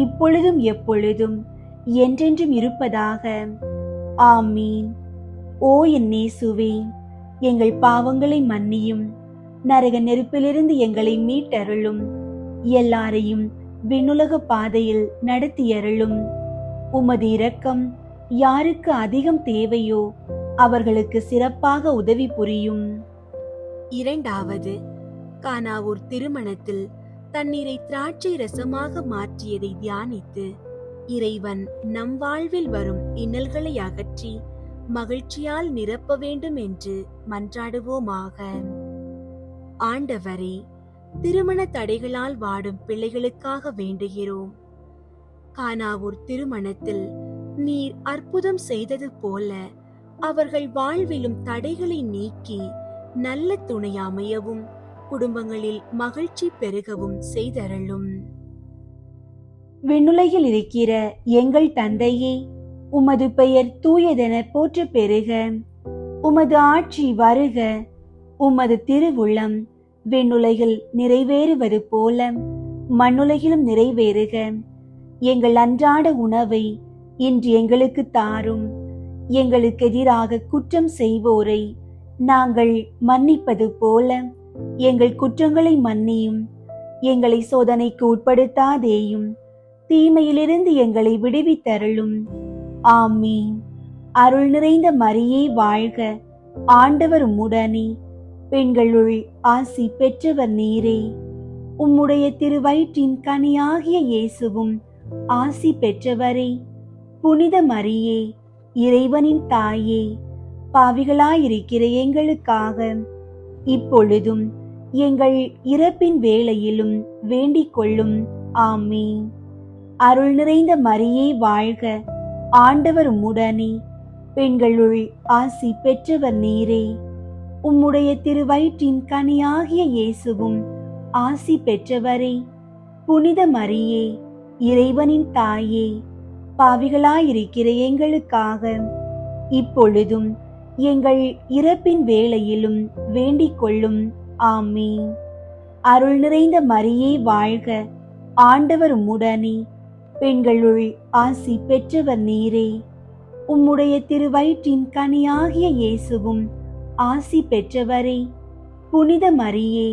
இப்பொழுதும் எப்பொழுதும் என்றென்றும் இருப்பதாக. ஆமீன். ஓ என் இயேசுவே, எங்கள் பாவங்களை மன்னியும், நரக நெருப்பிலிருந்து எங்களை மீட்டருளும், எல்லாரையும் விண்ணுலக பாதையில் நடத்தியருளும். உமது இரக்கம் யாருக்கு அதிகம் தேவையோ அவர்களுக்கு சிறப்பாக உதவி புரியும். இரண்டாவது, கானாவூர் திருமணத்தில் தண்ணீரை திராட்சை ரசமாக மாற்றியதை தியானித்து இறைவன் நம் வாழ்வில் வரும் இன்னல்களை அகற்றி மகிழ்ச்சியால் நிரப்ப வேண்டும் என்று மன்றாடுவோமாக. ஆண்டவரே, திருமண தடைகளால் வாடும் பிள்ளைகளுக்காக வேண்டுகிறோம். கானாவூர் திருமணத்தில் நீர் அற்புதம் செய்தது போல அவர்கள் வாழ்விலும் தடைகளை நீக்கி நல்ல துணை அமையவும் குடும்பங்களில் மகிழ்ச்சி பெருகவும் செய்தருளும். விண்ணுலகில் இருக்கிற எங்கள் தந்தையே, உமது பெயர் தூயதென போற்ற பெறுக. உமது ஆட்சி வருக. உமது திருவுள்ளம் விண்ணுலகில் நிறைவேறுவது போல மண்ணுலகிலும் நிறைவேறுக. எங்கள் அன்றாட உணவை இன்று எங்களுக்கு தாரும். எங்களுக்கு எதிராக குற்றம் செய்வோரை நாங்கள் மன்னிப்பது போல எங்கள் குற்றங்களை மன்னியும். எங்களை சோதனைக்கு உட்படுத்தாதேயும், தீமையிலிருந்து எங்களை விடுவித்தருளும். ஆமீன். அருள் நிறைந்த மரியே வாழ்க, ஆண்டவர் உம்முடனே. பெண்களுள் ஆசி பெற்றவர் நீரே. உம்முடைய திருவயிற்றின் கனியாகிய இயேசுவும் ஆசி பெற்றவரே. புனித மரியே, இறைவனின் தாயே, பாவிகளாயிருக்கிற எங்களுக்காக இப்பொழுதும் எங்கள் இறப்பின் வேளையிலும் வேண்டிக் கொள்ளும். ஆமீன். அருள் நிறைந்த மரியே வாழ்க, ஆண்டவர் உம்முடனே. பெண்களுள் ஆசி பெற்றவர் நீரே. உம்முடைய திருவயிற்றின் கனியாகிய இயேசுவும் ஆசி பெற்றவரே. புனித மரியே, இறைவனின் தாயே, பாவிகளாயிருக்கிற எங்களுக்காக இப்பொழுதும் எங்கள் இறப்பின் வேளையிலும் வேண்டிக் கொள்ளும். ஆமீன். அருள் நிறைந்த மரியே வாழ்க, ஆண்டவர் உம்முடனே. பெண்களுள் ஆசி பெற்றவர் நீரே. உம்முடைய திருவயிற்றின் கனியாகிய இயேசுவும் ஆசி பெற்றவரே. புனித மரியே,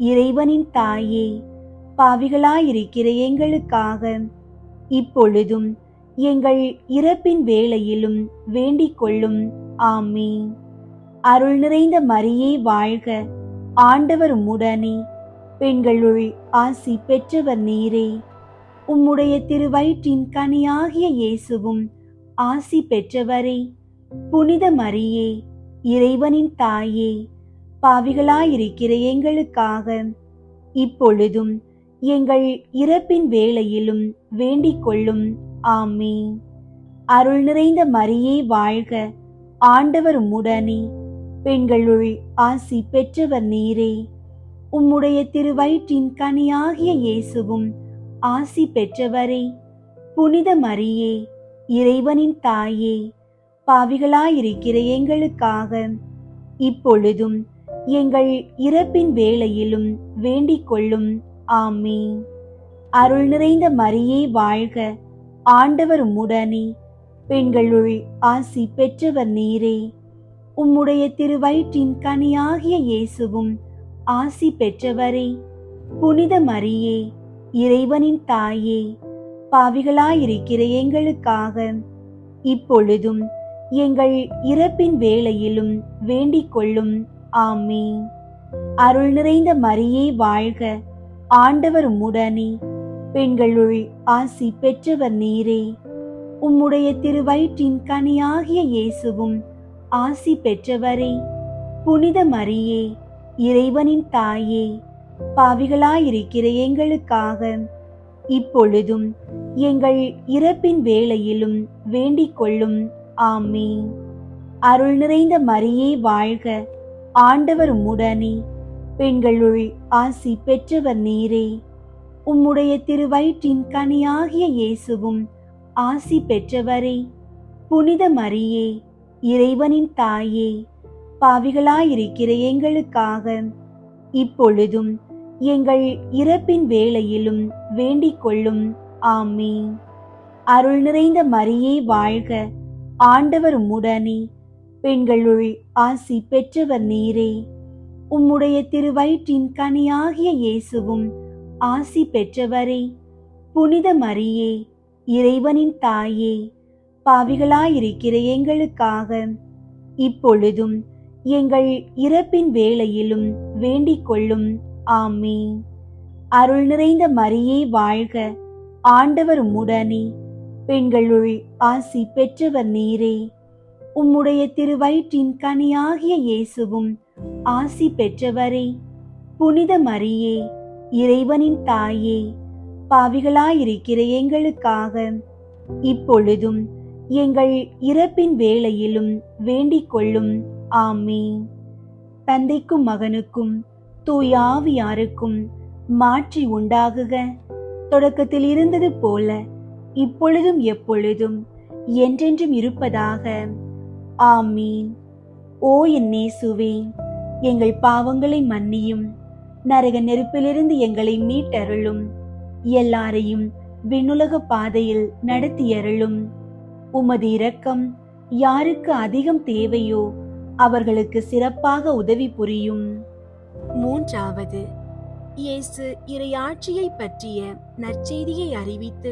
இறைவனின் தாயே, பாவிகளாயிருக்கிற எங்களுக்காக இப்பொழுதும் எங்கள் இறப்பின் வேளையிலும் வேண்டிக் கொள்ளும். ஆமீன். அருள் நிறைந்த மரியே வாழ்க, ஆண்டவர் உம்முடனே. பெண்களுள் ஆசி பெற்றவர் நீரே. உம்முடைய திருவயிற்றின் கனியாகிய இயேசுவும் ஆசி பெற்றவரே. புனித மரியே, இறைவனின் தாயே, பாவிகளாயிருக்கிற எங்களுக்காக இப்பொழுதும் எங்கள் இறப்பின் வேளையிலும் வேண்டிக் கொள்ளும். ஆமீன். அருள் நிறைந்த மரியே வாழ்க, ஆண்டவர் உம்முடனே. பெண்களுள் ஆசி பெற்றவர் நீரே. உம்முடைய திருவயிற்றின் கனியாகிய இயேசுவும் ஆசி பெற்றவரே. புனித மரியே, இறைவனின் தாயே, பாவிகளாயிருக்கிற எங்களுக்காக இப்பொழுதும் எங்கள் இறப்பின் வேளையிலும் வேண்டிக் கொள்ளும். ஆமீன். அருள் நிறைந்த மரியே வாழ்க, ஆண்டவர் உம்முடனே. பெண்களுள் ஆசி பெற்றவர் நீரே. உம்முடைய திருவயிற்றின் கனியாகிய இயேசுவும் ஆசி பெற்றவரே. புனித மரியே, இறைவனின் தாயே, பாவிகளாயிருக்கிற எங்களுக்காக இப்பொழுதும் எங்கள் இறப்பின் வேளையிலும் வேண்டிக் கொள்ளும். ஆமீன். அருள் நிறைந்த மரியே வாழ்க, ஆண்டவர் உம்முடனே, பெண்களுள் ஆசி பெற்றவர் நீரே. உம்முடைய திருவயிற்றின் கனியாகிய இயேசுவும் ஆசி பெற்றவரே. புனித மரியே, இறைவனின் தாயே, பாவிகளாயிருக்கிற எங்களுக்காக இப்பொழுதும் எங்கள் இறப்பின் வேளையிலும் வேண்டிக் கொள்ளும். ஆமீன். அருள் நிறைந்த மரியே வாழ்க, ஆண்டவர் உம்முடனே, பெண்களுள் ஆசி பெற்றவர் நீரே. உம்முடைய திருவயிற்றின் கனியாகிய இயேசுவும் ஆசி பெற்றவரே. புனித மரியே, இறைவனின் தாயே, பாவிகளாயிருக்கிற எங்களுக்காக இப்பொழுதும் எங்கள் இறப்பின் வேளையிலும் வேண்டிக் கொள்ளும். ஆமீன். அருள் நிறைந்த மரியே வாழ்க, ஆண்டவர் உம்முடனே, பெண்களுள் ஆசி பெற்றவர் நீரே. உம்முடைய திருவயிற்றின் கனியாகிய இயேசுவும் ஆசி பெற்றவரே. புனித மரியே, இறைவனின் தாயே, பாவிகளாயிருக்கிற எங்களுக்காக இப்பொழுதும் எங்கள் இறப்பின் வேளையிலும் வேண்டிக் கொள்ளும். ஆமீன். அருள் நிறைந்த மரியே வாழ்க, ஆண்டவர் உம்முடனே, பெண்களுள் ஆசி பெற்றவர் நீரே. உம்முடைய திருவயிற்றின் கனியாகிய இயேசுவும் ஆசி பெற்றவரே. புனித மரியே, இறைவனின் தாயே, பாவிகளாயிருக்கிற எங்களுக்காக இப்பொழுதும் எங்கள் இறப்பின் வேளையிலும் வேண்டிக் கொள்ளும். ஆமீன். தந்தைக்கும் மகனுக்கும் தூய ஆவியாருக்கும் மாற்றி உண்டாகுக. தொடக்கத்தில் இருந்தது போல இப்பொழுதும் எப்பொழுதும் என்றென்றும் இருப்பதாக. ஆமீன். ஓ என் இயேசுவே, எங்கள் பாவங்களை மன்னியும், நரக நெருப்பிலிருந்து எங்களை மீட்டருளும், எல்லாரையும் விண்ணுலக பாதையில் நடத்தியருளும். உமது இரக்கம் யாருக்கு அதிகம் தேவையோ அவர்களுக்கு சிறப்பாக உதவி புரியும்.
மூன்றாவது, இயேசு இறையாட்சியை பற்றிய நற்செய்தியை அறிவித்து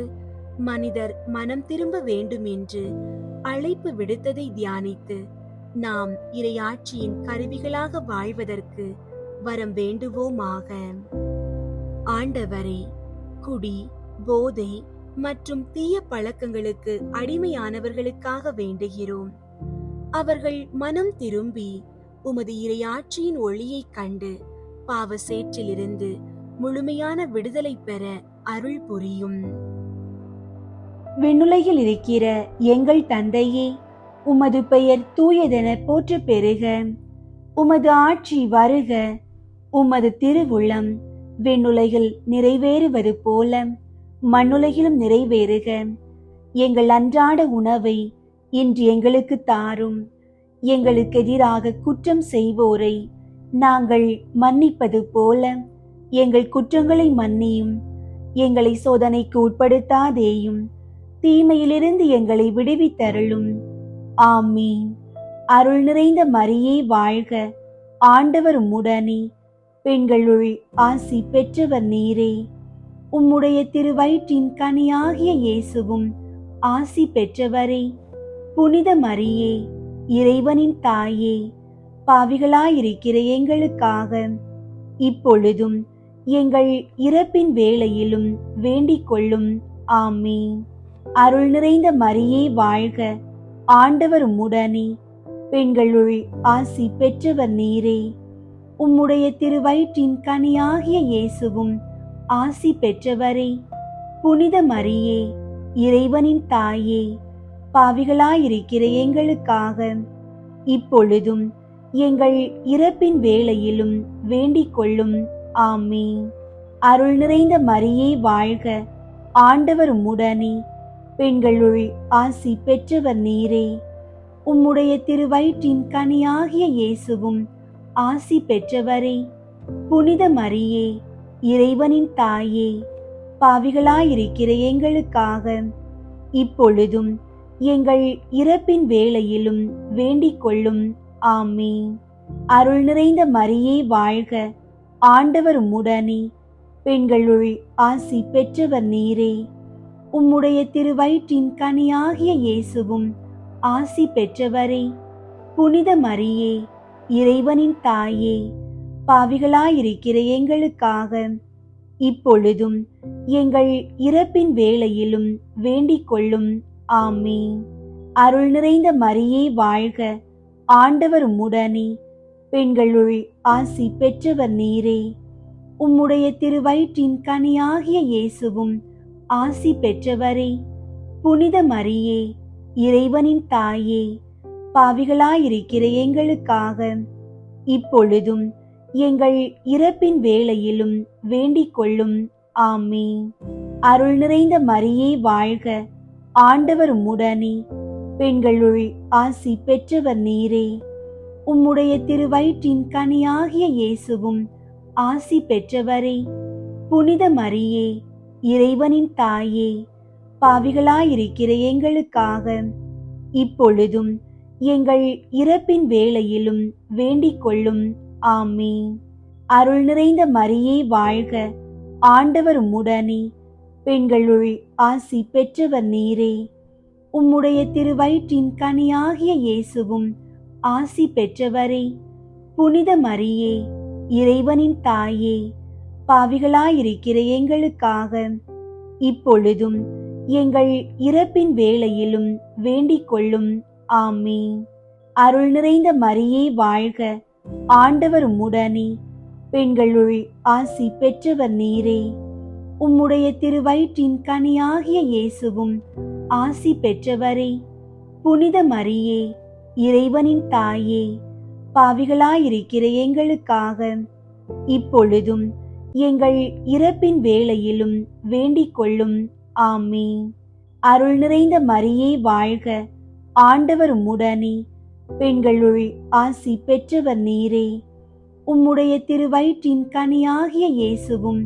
மனிதர் மனம் திரும்ப வேண்டும் என்று அழைப்பு விடுத்ததை தியானித்து நாம் இறையாட்சியின் கருவிகளாக வாழ்வதற்கு வரம் வேண்டுவோமாக. ஆண்டவரே, குடி, போதை மற்றும் தீய பழக்கங்களுக்கு அடிமையானவர்களுக்காக வேண்டுகிறோம். அவர்கள் மனம் திரும்பி உமது இறையாட்சியின் ஒளியை கண்டு பாவ சேற்றிலிருந்து முழுமையான விடுதலை பெற அருள் புரியும்.
விண்ணுலகில் இருக்கிற எங்கள் தந்தையே, உமது பெயர் தூயதென போற்ற பெறுக. உமது ஆட்சி வருக. உமது திருவுளம் விண்ணுலகில் நிறைவேறுவது போல மண்ணுலகிலும் நிறைவேறுக. எங்கள் அன்றாட உணவை இன்று எங்களுக்கு தாரும். எங்களுக்கு எதிராக குற்றம் செய்வோரை நாங்கள் மன்னிப்பது போல எங்கள் குற்றங்களை மன்னியும். எங்களை சோதனைக்கு உட்படுத்தாதேயும், தீமையிலிருந்து எங்களை விடுவித்தருளும். ஆமீன். அருள் நிறைந்த மரியே வாழ்க, ஆண்டவர் உம்முடனே, பெண்களுள் ஆசி பெற்றவர் நீரே. உம்முடைய திருவயிற்றின் கனியாகிய இயேசுவும் ஆசி பெற்றவரே. புனித மரியே, இறைவனின் தாயே, பாவிகளாயிருக்கிற எங்களுக்காக இப்பொழுதும் எங்கள் இறப்பின் வேளையிலும் வேண்டிக் கொள்ளும். ஆமீன். அருள் நிறைந்த மரியே வாழ்க, ஆண்டவர் உம்முடனே, பெண்களுள் ஆசி பெற்றவர் நீரே. உம்முடைய திருவயிற்றின் கனியாகிய இயேசுவும் ஆசி பெற்றவரே. புனித மரியே, இறைவனின் தாயே, பாவிகளாயிருக்கிற எங்களுக்காக இப்பொழுதும் எங்கள் இறப்பின் வேளையிலும் வேண்டிக் கொள்ளும். ஆமீன். அருள் நிறைந்த மரியே வாழ்க, ஆண்டவர் உம்முடனே, பெண்களுள் ஆசி பெற்றவர் நீரே. உம்முடைய திருவயிற்றின் கனியாகிய இயேசுவும் ஆசி பெற்றவரே. புனித மரியே, இறைவனின் தாயே, பாவிகளாயிருக்கிற எங்களுக்காக இப்பொழுதும் எங்கள் இறப்பின் வேளையிலும் வேண்டிக் கொள்ளும். ஆமீன். அருள் நிறைந்த மரியே வாழ்க, ஆண்டவர் உம்முடனே, பெண்களுள் ஆசி பெற்றவர் நீரே. உம்முடைய திருவயிற்றின் கனியாகிய இயேசுவும் ஆசி பெற்றவரே, புனித மரியே, இறைவனின் தாயே, பாவிகளாயிருக்கிற எங்களுக்காக இப்பொழுதும் எங்கள் இறப்பின் வேளையிலும் வேண்டிக் கொள்ளும். ஆமீன். அருள் நிறைந்த மரியே வாழ்க, ஆண்டவர் உம்முடனே, பெண்களுள் ஆசி பெற்றவர் நீரே. உம்முடைய திருவயிற்றின் கனியாகிய இயேசுவும் ஆசி பெற்றவரே. புனித மரியே, இறைவனின் தாயே, பாவிகளாயிருக்கிற எங்களுக்காக இப்பொழுதும் எங்கள் இறப்பின் வேளையிலும் வேண்டிக் கொள்ளும். ஆமீன். அருள் நிறைந்த மரியே வாழ்க, ஆண்டவர் உம்முடனே, பெண்களுள் ஆசி பெற்றவர் நீரே. உம்முடைய திருவயிற்றின் கனியாகிய இயேசுவும் ஆசி பெற்றவரே. புனித மரியே, இறைவனின் தாயே, பாவிகளாயிருக்கிற எங்களுக்காக இப்பொழுதும் எங்கள் இறப்பின் வேளையிலும் வேண்டிக் கொள்ளும். ஆமீன். அருள் நிறைந்த மரியே வாழ்க, ஆண்டவர் உம்முடனே, பெண்களுள் ஆசி பெற்றவர் நீரே. உம்முடைய திருவயிற்றின் கனியாகிய இயேசுவும் ஆசி பெற்றவரே. புனித மரியே, இறைவனின் தாயே, பாவிகளாயிருக்கிற எங்களுக்காக இப்பொழுதும் எங்கள் இறப்பின் வேளையிலும் வேண்டிக் கொள்ளும். ஆமீன். அருள் நிறைந்த மரியே வாழ்க, ஆண்டவர் உம்முடனே, பெண்களுள் ஆசி பெற்றவர் நீரே. உம்முடைய திருவயிற்றின் கனியாகிய இயேசுவும் ஆசி பெற்றவரே. புனித மரியே, இறைவனின் தாயே, பாவிகளாயிருக்கிற எங்களுக்காக இப்பொழுதும் எங்கள் இறப்பின் வேளையிலும் வேண்டிக் கொள்ளும். ஆமீன். அருள் நிறைந்த மரியே வாழ்க, ஆண்டவர் உம்முடனே, பெண்களுள் ஆசி பெற்றவர் நீரே. உம்முடைய திருவயிற்றின் கனியாகிய இயேசுவும்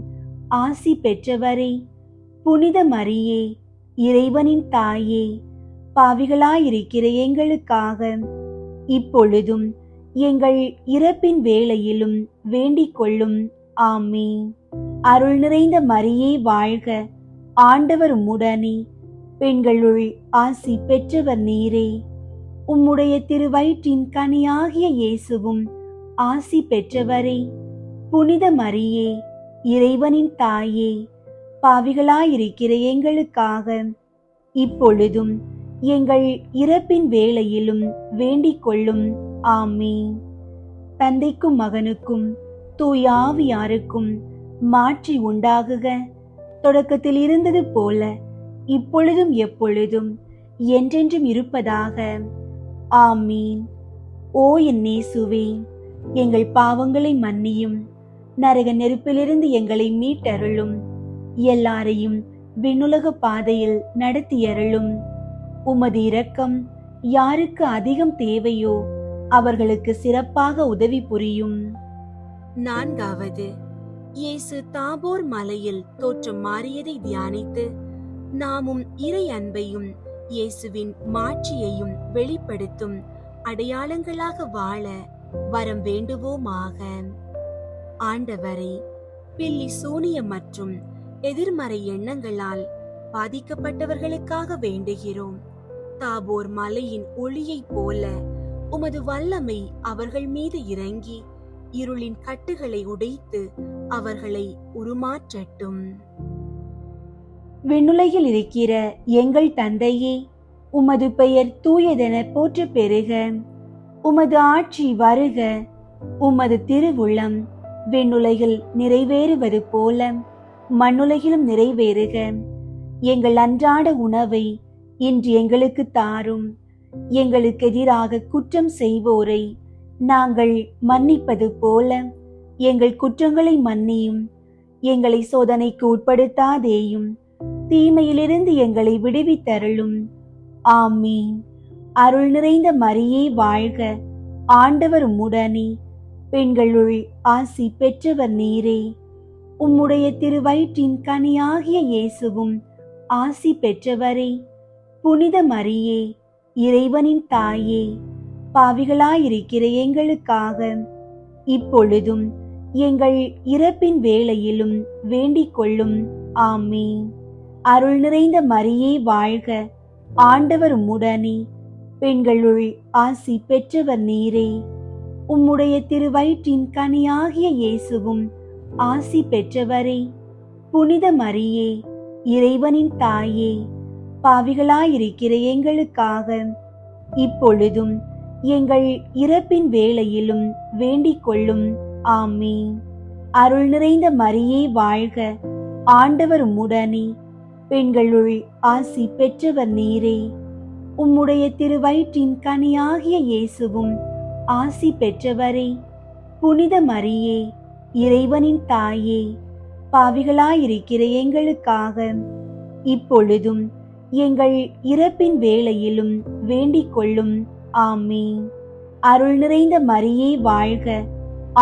ஆசி பெற்றவரே. புனித மரியே, இறைவனின் தாயே, பாவிகளாயிருக்கிற எங்களுக்காக இப்பொழுதும் எங்கள் இறப்பின் வேளையிலும் வேண்டிக் கொள்ளும். ஆமீன். அருள் நிறைந்த மரியே வாழ்க, ஆண்டவர் உம்முடனே, பெண்களுள் ஆசி பெற்றவர் நீரே. உம்முடைய திருவயிற்றின் கனியாகிய இயேசுவும் ஆசி பெற்றவரே. புனித மரியே, இறைவனின் தாயே, பாவிகளாயிருக்கிற எங்களுக்காக இப்பொழுதும் எங்கள் இறப்பின் வேளையிலும் வேண்டிக் கொள்ளும். ஆமீன். தந்தைக்கும் மகனுக்கும் தூய ஆவியாருக்கும் மாற்றி உண்டாகுக. தொடக்கத்தில் இருந்தது போல இப்பொழுதும் எப்பொழுதும் என்றென்றும் இருப்பதாக. ஆமீன். ஓ என் இயேசுவே, எங்கள் பாவங்களை மன்னியும், நரக நெருப்பிலிருந்து எங்களை மீட்டருளும், எல்லாரையும் விண்ணுலக பாதையில் நடத்தியருளும். உமது இரக்கம் யாருக்கு அதிகம் தேவையோ அவர்களுக்கு சிறப்பாக உதவி புரியும்.
4வது, இயேசு தாபோர் மலையில் தோற்றம் மாறியதை தியானித்து நாமும் இறை அன்பையும் இயேசுவின் மாட்சியையும் வெளிப்படுத்தும் அடையாளங்களாக வாழ வரம் வேண்டுவோமாக. ஆண்டவரே, பில்லி சூனியம் மற்றும் எதிர்மறை எண்ணங்களால் பாதிக்கப்பட்டவர்களுக்காக வேண்டுகிறோம். தாபோர் மலையின் ஒளியைப் போல உமது வல்லமை அவர்கள் மீது இறங்கி இருளின் கட்டுகளை உடைத்து அவர்களை உருமாற்றட்டும்.
விண்ணுலகில் இருக்கிற எங்கள் தந்தையே, உமது பெயர் தூயதென போற்ற பெறுக. உமது ஆட்சி வருக. உமது திருவுளம் விண்ணுலகில் நிறைவேறுவது போல மண்ணுலகிலும் நிறைவேறுக. எங்கள் அன்றாட உணவை இன்று எங்களுக்கு தாரும். எங்களுக்கு எதிராக குற்றம் செய்வோரை நாங்கள் மன்னிப்பது போல எங்கள் குற்றங்களை மன்னியும். எங்களை சோதனைக்கு உட்படுத்தாதேயும், தீமையிலிருந்து எங்களை விடுவித்தருளும். ஆமீன். அருள் நிறைந்த மரியே வாழ்க, ஆண்டவர் உம்முடனே, பெண்களுள் ஆசி பெற்றவர் நீரே. உம்முடைய திருவயிற்றின் கனியாகிய இயேசுவும் ஆசி பெற்றவரே. புனித மரியே, இறைவனின் தாயே, பாவிகளாயிருக்கிற எங்களுக்காக இப்பொழுதும் எங்கள் இறப்பின் வேளையிலும் வேண்டிக் கொள்ளும். ஆமீன். அருள் நிறைந்த மரியே வாழ்க, ஆண்டவர் உம்முடனே, பெண்களுள் ஆசி பெற்றவர் நீரே. உம்முடைய திருவயிற்றின் கனியாகிய இயேசுவும் ஆசி பெற்றவரே. புனித மரியே, இறைவனின் தாயே, பாவிகளாயிருக்கிற எங்களுக்காக இப்பொழுதும் எங்கள் இறப்பின் வேளையிலும் வேண்டிக் கொள்ளும். ஆமீன். அருள் நிறைந்த மரியே வாழ்க, ஆண்டவர் உம்முடனே. பெண்களுள் ஆசி பெற்றவர் நீரே. உம்முடைய திருவயிற்றின் கனியாகிய இயேசுவும் ஆசி பெற்றவரே. புனித மரியே, இறைவனின் தாயே, பாவிகளாயிருக்கிற எங்களுக்காக இப்பொழுதும் எங்கள் இறப்பின் வேளையிலும் வேண்டிக் கொள்ளும். ஆமீன். அருள் நிறைந்த மரியே வாழ்க,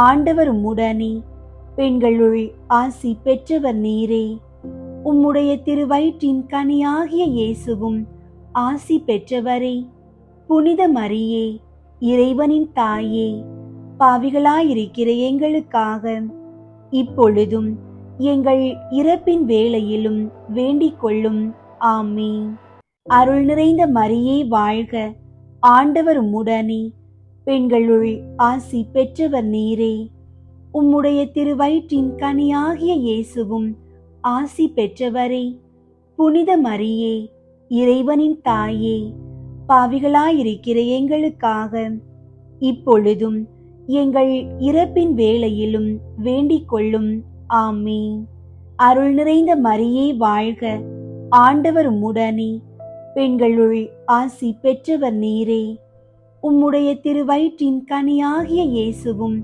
ஆண்டவர் உம்முடனே. பெண்களுள் ஆசி பெற்றவர் நீரே. உம்முடைய திருவயிற்றின் கனியாகிய இயேசுவும் ஆசி பெற்றவரே. புனித மரியே, இறைவனின் தாயே, பாவிகளாயிருக்கிற எங்களுக்காக இப்பொழுதும் எங்கள் இறப்பின் வேளையிலும் வேண்டிக் கொள்ளும். ஆமீன். அருள் நிறைந்த மரியே வாழ்க, ஆண்டவர் உம்முடனே. பெண்களுள் ஆசி பெற்றவர் நீரே. உம்முடைய திருவயிற்றின் கனியாகிய இயேசுவும் ஆசி பெற்றவரே. புனித மரியே, இறைவனின் தாயே, பாவிகளாயிருக்கிற எங்களுக்காக இப்பொழுதும் எங்கள் இறப்பின் வேளையிலும் வேண்டிக் கொள்ளும். ஆமீன். அருள் நிறைந்த மரியே வாழ்க, ஆண்டவர் உம்முடனே. பெண்களுள் ஆசி பெற்றவர் நீரே. உம்முடைய திருவயிற்றின் கனியாகிய இயேசுவும்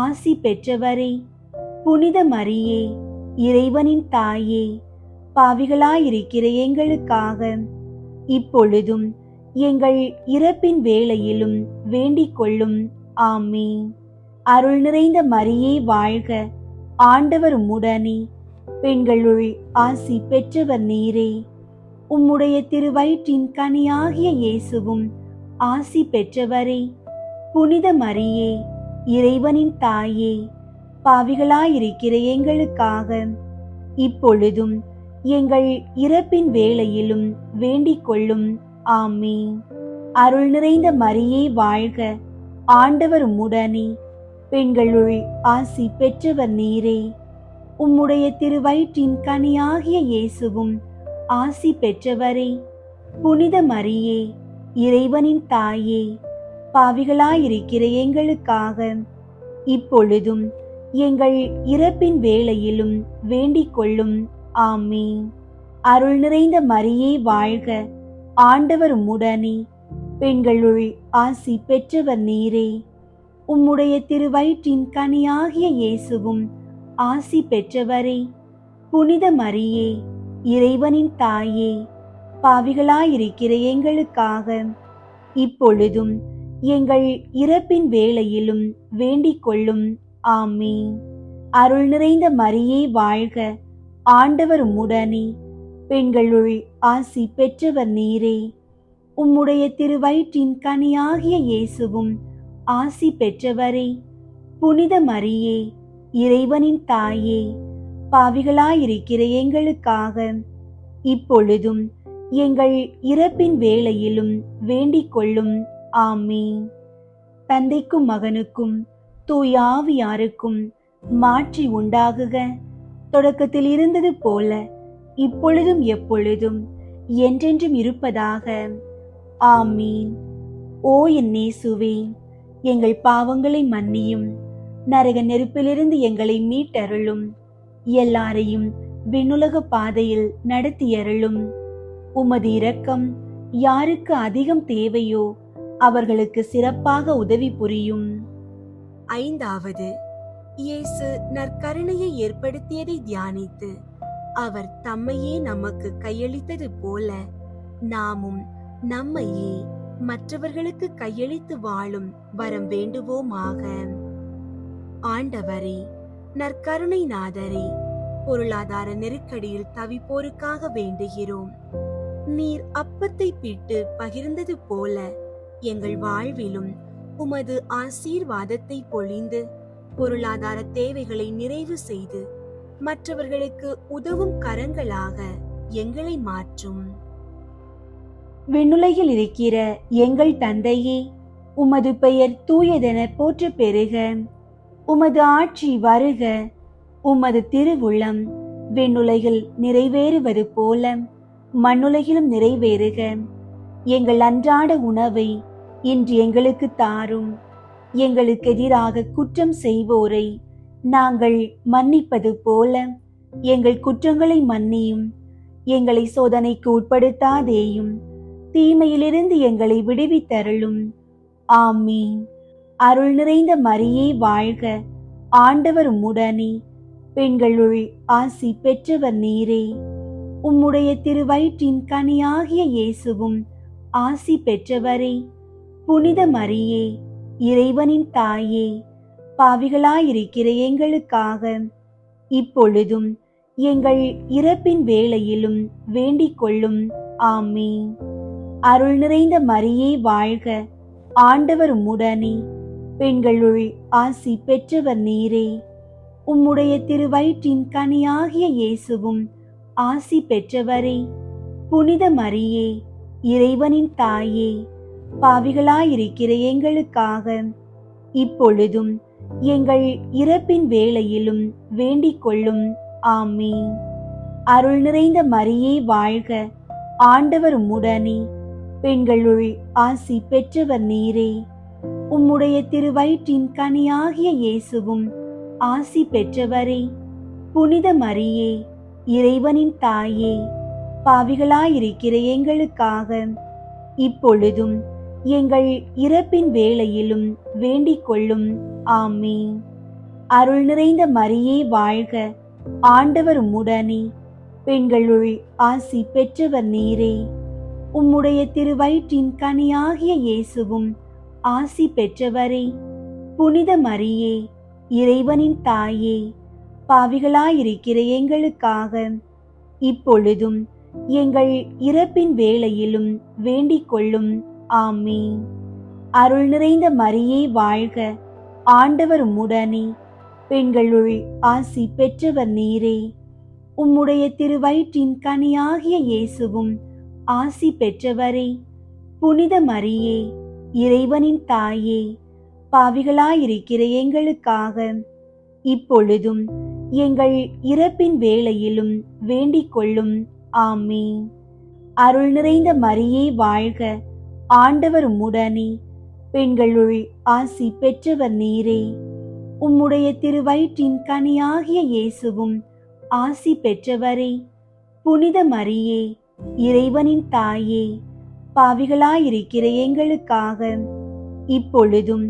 ஆசி பெற்றவரே. புனித மரியே, இறைவனின் தாயே, பாவிகளாயிருக்கிற எங்களுக்காக இப்பொழுதும் எங்கள் இறப்பின் வேளையிலும் வேண்டிக் கொள்ளும். ஆமீன். அருள் நிறைந்த மரியே வாழ்க, ஆண்டவர் உம்முடனே. பெண்களுள் ஆசி பெற்றவர் நீரே. உம்முடைய திருவயிற்றின் கனியாகிய இயேசுவும் ஆசி பெற்றவரே. புனித மரியே, இறைவனின் தாயே, பாவிகளாயிருக்கிற எங்களுக்காக இப்பொழுதும் எங்கள் இறப்பின் வேளையிலும் வேண்டிக் கொள்ளும். ஆமீன். அருள் நிறைந்த மரியே வாழ்க, ஆண்டவர் உம்முடனே. பெண்களுள் ஆசி பெற்றவர் நீரே. உம்முடைய திருவயிற்றின் கனியாகிய இயேசுவும் ஆசி பெற்றவரே. புனித மரியே, இறைவனின் தாயே, பாவிகளாயிருக்கிற எங்களுக்காக இப்பொழுதும் எங்கள் இறப்பின் வேளையிலும் வேண்டிக் கொள்ளும். ஆமீன். அருள் நிறைந்த மரியே வாழ்க, ஆண்டவர் உம்முடனே. பெண்களுள் ஆசி பெற்றவர் நீரே. உம்முடைய திருவயிற்றின் கனியாகிய இயேசுவும் ஆசி பெற்றவரே. புனித மரியே, இறைவனின் தாயே, பாவிகளாயிருக்கிற எங்களுக்காக இப்பொழுதும் எங்கள் இறப்பின் வேளையிலும் வேண்டிக் கொள்ளும். ஆமீன். அருள் நிறைந்த மரியே வாழ்க, ஆண்டவர் உம்முடனே. பெண்களுள் ஆசி பெற்றவர் நீரே. உம்முடைய திருவயிற்றின் கனியாகிய இயேசுவும் ஆசி பெற்றவரே. புனித மரியே, இறைவனின் தாயே, பாவிகளாயிருக்கிற எங்களுக்காக இப்பொழுதும் எங்கள் இறப்பின் வேளையிலும் வேண்டிக் கொள்ளும். ஆமீன். தந்தைக்கும் மகனுக்கும் தூய ஆவியாருக்கும் மாற்றி உண்டாகுக. தொடக்கத்தில் இருந்தது போல இப்பொழுதும் எப்பொழுதும் என்றென்றும் இருப்பதாக. ஆமீன். ஓ என் இயேசுவே, எங்கள் பாவங்களை மன்னியும், நரக நெருப்பிலிருந்து எங்களை மீட்டருளும், எல்லாரையும் விண்ணுலக பாதையில் நடத்தியருளும். உமது இரக்கம் யாருக்கு அதிகம் தேவையோ அவர்களுக்கு சிறப்பாக உதவி புரியும்.
ஐந்தாவது, இயேசு நற்கருணையை ஏற்படுத்தியதை தியானித்து அவர் தம்மையே நமக்கு கையளித்தது போல நாமும் நம்மையே மற்றவர்களுக்கு கையளித்து வாழும் வரம் வேண்டுவோமாக. ஆண்டவரே, நற்கருணை நாதரே, பொருளாதார நெருக்கடியில் தவிப்போருக்காக வேண்டுகிறோம். நீர் அப்பத்தை பிட்டு பகிர்ந்தது போல எங்கள் வாழ்விலும் உமது ஆசீர்வாதத்தை பொழிந்து பொருளாதார தேவைகளை நிறைவு செய்து மற்றவர்களுக்கு உதவும் கரங்களாக எங்களை மாற்றும்.
விண்ணுலகில் இருக்கிற எங்கள் தந்தையே, உமது பெயர் தூயதென போற்ற பெறுக. உமது ஆட்சி வருக. உமது திருவுளம் விண்ணுலகில் நிறைவேறுவது போல மண்ணுலகிலும் நிறைவேறுக. எங்கள் அன்றாட உணவை இன்று எங்களுக்கு தாரும். எங்களுக்கு எதிராக குற்றம் செய்வோரை நாங்கள் மன்னிப்பது போல எங்கள் குற்றங்களை மன்னியும். எங்களை சோதனைக்கு உட்படுத்தாதேயும், தீமையிலிருந்து எங்களை விடுவித்தருளும். ஆமீன். அருள் நிறைந்த மரியே வாழ்க, ஆண்டவர் உம்முடனே, பெண்களுள் ஆசி பெற்றவர் நீரே. உம்முடைய திருவயிற்றின் கனியாகிய இயேசுவும் ஆசி பெற்றவரே. புனித மரியே, இறைவனின் தாயே, பாவிகளாயிருக்கிற எங்களுக்காக இப்பொழுதும் எங்கள் இறப்பின் வேளையிலும் வேண்டிக் கொள்ளும். ஆமீன். அருள் நிறைந்த மரியே வாழ்க, ஆண்டவர் உம்முடனே, பெண்களுள் ஆசி பெற்றவர் நீரே. உம்முடைய திருவயிற்றின் கனியாகிய இயேசுவும் ஆசி பெற்றவரே. புனித மரியே, இறைவனின் தாயே, பாவிகளாயிருக்கிற எங்களுக்காக இப்பொழுதும் எங்கள் இறப்பின் வேளையிலும் வேண்டிக் கொள்ளும். ஆமீன். அருள் நிறைந்த மரியே வாழ்க, ஆண்டவர் உம்முடனே, பெண்களுள் ஆசி பெற்றவர் நீரே. உம்முடைய திருவயிற்றின் கனியாகிய இயேசுவும் ஆசி பெற்றவரே. புனித மரியே, இறைவனின் தாயே, பாவிகளாயிருக்கிற எங்களுக்காக இப்பொழுதும் எங்கள் இறப்பின் வேளையிலும் வேண்டிக் கொள்ளும். ஆமீன். அருள் நிறைந்த மரியே வாழ்க, ஆண்டவர் உம்முடனே, பெண்களுள் ஆசி பெற்றவர் நீரே. உம்முடைய திருவயிற்றின் கனியாகிய இயேசுவும் ஆசி பெற்றவரே. புனித மரியே, இறைவனின் தாயே, பாவிகளாயிருக்கிற எங்களுக்காக இப்பொழுதும் எங்கள் இறப்பின் வேளையிலும் வேண்டிக் கொள்ளும். ஆமீன். அருள் நிறைந்த மரியே வாழ்க, ஆண்டவர் உம்முடனே, பெண்களுள் ஆசி பெற்றவர் நீரே. உம்முடைய திருவயிற்றின் கனியாகிய இயேசுவும் ஆசி பெற்றவரே. புனித மரியே, இறைவனின் தாயே, பாவிகளாயிருக்கிற எங்களுக்காக இப்பொழுதும் எங்கள் இறப்பின் வேளையிலும் வேண்டிக் கொள்ளும். ஆமீன். அருள் நிறைந்த மரியே வாழ்க, ஆண்டவர் உம்முடனே, பெண்களுள் ஆசி பெற்றவர் நீரே. உம்முடைய திருவயிற்றின் கனியாகிய இயேசுவும் ஆசி பெற்றவரே. புனித மரியே, இறைவனின் தாயே, பாவிகளாயிருக்கிற எங்களுக்காக இப்பொழுதும்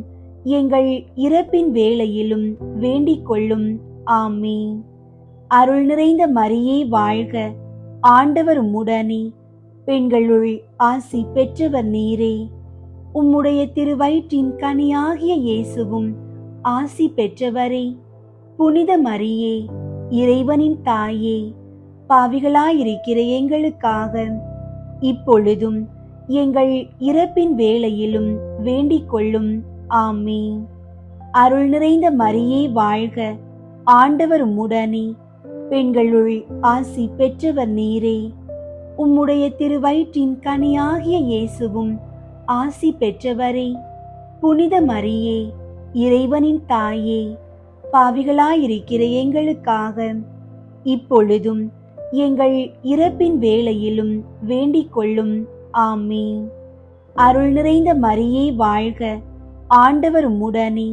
எங்கள் இறப்பின் வேளையிலும் வேண்டிக் கொள்ளும். ஆமீன். அருள் நிறைந்த மரியே வாழ்க, ஆண்டவர் உம்முடனே, பெண்களுள் ஆசி பெற்றவர் நீரே. உம்முடைய திருவயிற்றின் கனியாகிய இயேசுவும் ஆசி பெற்றவரே. புனித மரியே, இறைவனின் தாயே, பாவிகளாயிருக்கிற எங்களுக்காக இப்பொழுதும் எங்கள் இறப்பின் வேளையிலும் வேண்டிக் கொள்ளும். ஆமீன். அருள் நிறைந்த மரியே வாழ்க, ஆண்டவர் உம்முடனே, பெண்களுள் ஆசி பெற்றவர் நீரே. உம்முடைய திருவயிற்றின் கனியாகிய இயேசுவும் ஆசி பெற்றவரே. புனித மரியே, இறைவனின் தாயே, பாவிகளாயிருக்கிற எங்களுக்காக இப்பொழுதும் எங்கள் இறப்பின் வேளையிலும் வேண்டிக் கொள்ளும். ஆமீன். அருள் நிறைந்த மரியே வாழ்க, ஆண்டவர் உம்முடனே,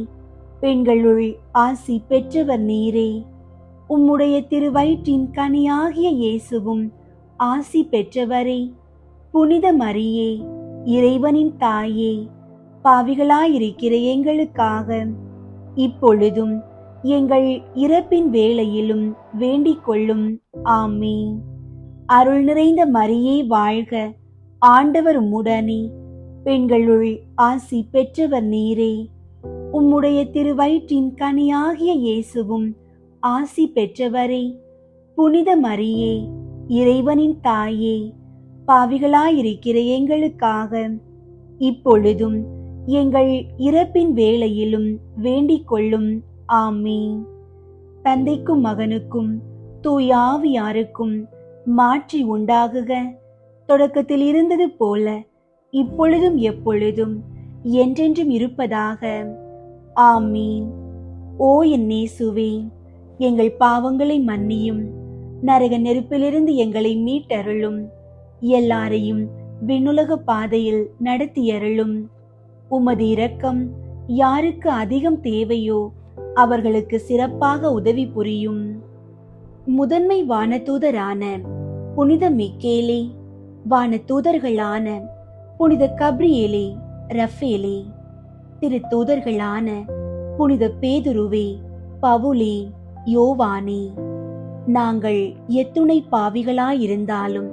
பெண்களுள் ஆசி பெற்றவர் நீரே. உம்முடைய திருவயிற்றின் கனியாகிய இயேசுவும் ஆசி பெற்றவரே. புனித மரியே, இறைவனின் தாயே, பாவிகளாயிருக்கிற எங்களுக்காக இப்பொழுதும் எங்கள் இறப்பின் வேளையிலும் வேண்டிக் கொள்ளும். ஆமீன். அருள் நிறைந்த மரியே வாழ்க, ஆண்டவர் உம்முடனே, பெண்களுள் ஆசி பெற்றவர் நீரே. உம்முடைய திருவயிற்றின் கனியாகிய இயேசுவும் ஆசி பெற்றவரே. புனித மரியே, இறைவனின் தாயே, பாவிகளாயிருக்கிற எங்களுக்காக இப்பொழுதும் எங்கள் இறப்பின் வேளையிலும் வேண்டிக் கொள்ளும். ஆமீன். தந்தைக்கும் மகனுக்கும் தூய ஆவியாருக்கும் மாற்றி உண்டாகுக. தொடக்கத்தில் இருந்தது போல இப்பொழுதும் எப்பொழுதும் என்றென்றும் இருப்பதாக. ஆமீன். ஓ என் இயேசுவே, எங்கள் பாவங்களை மன்னியும், நரக நெருப்பிலிருந்து எங்களை மீட்டருளும், எல்லாரையும் விண்ணுலக பாதையில் நடத்தியருளும். உமது இரக்கம் யாருக்கு அதிகம் தேவையோ அவர்களுக்கு சிறப்பாக உதவி புரியும். முதன்மை வானதூதரான புனித மிக்கேலே, வானதூதர்களான புனித கப்ரியேலே, ரஃபேலே, திருத்தூதர்களான புனித பேதுருவே, பவுலே, யோவானே, நாங்கள் எத்துணை பாவிகளாயிருந்தாலும்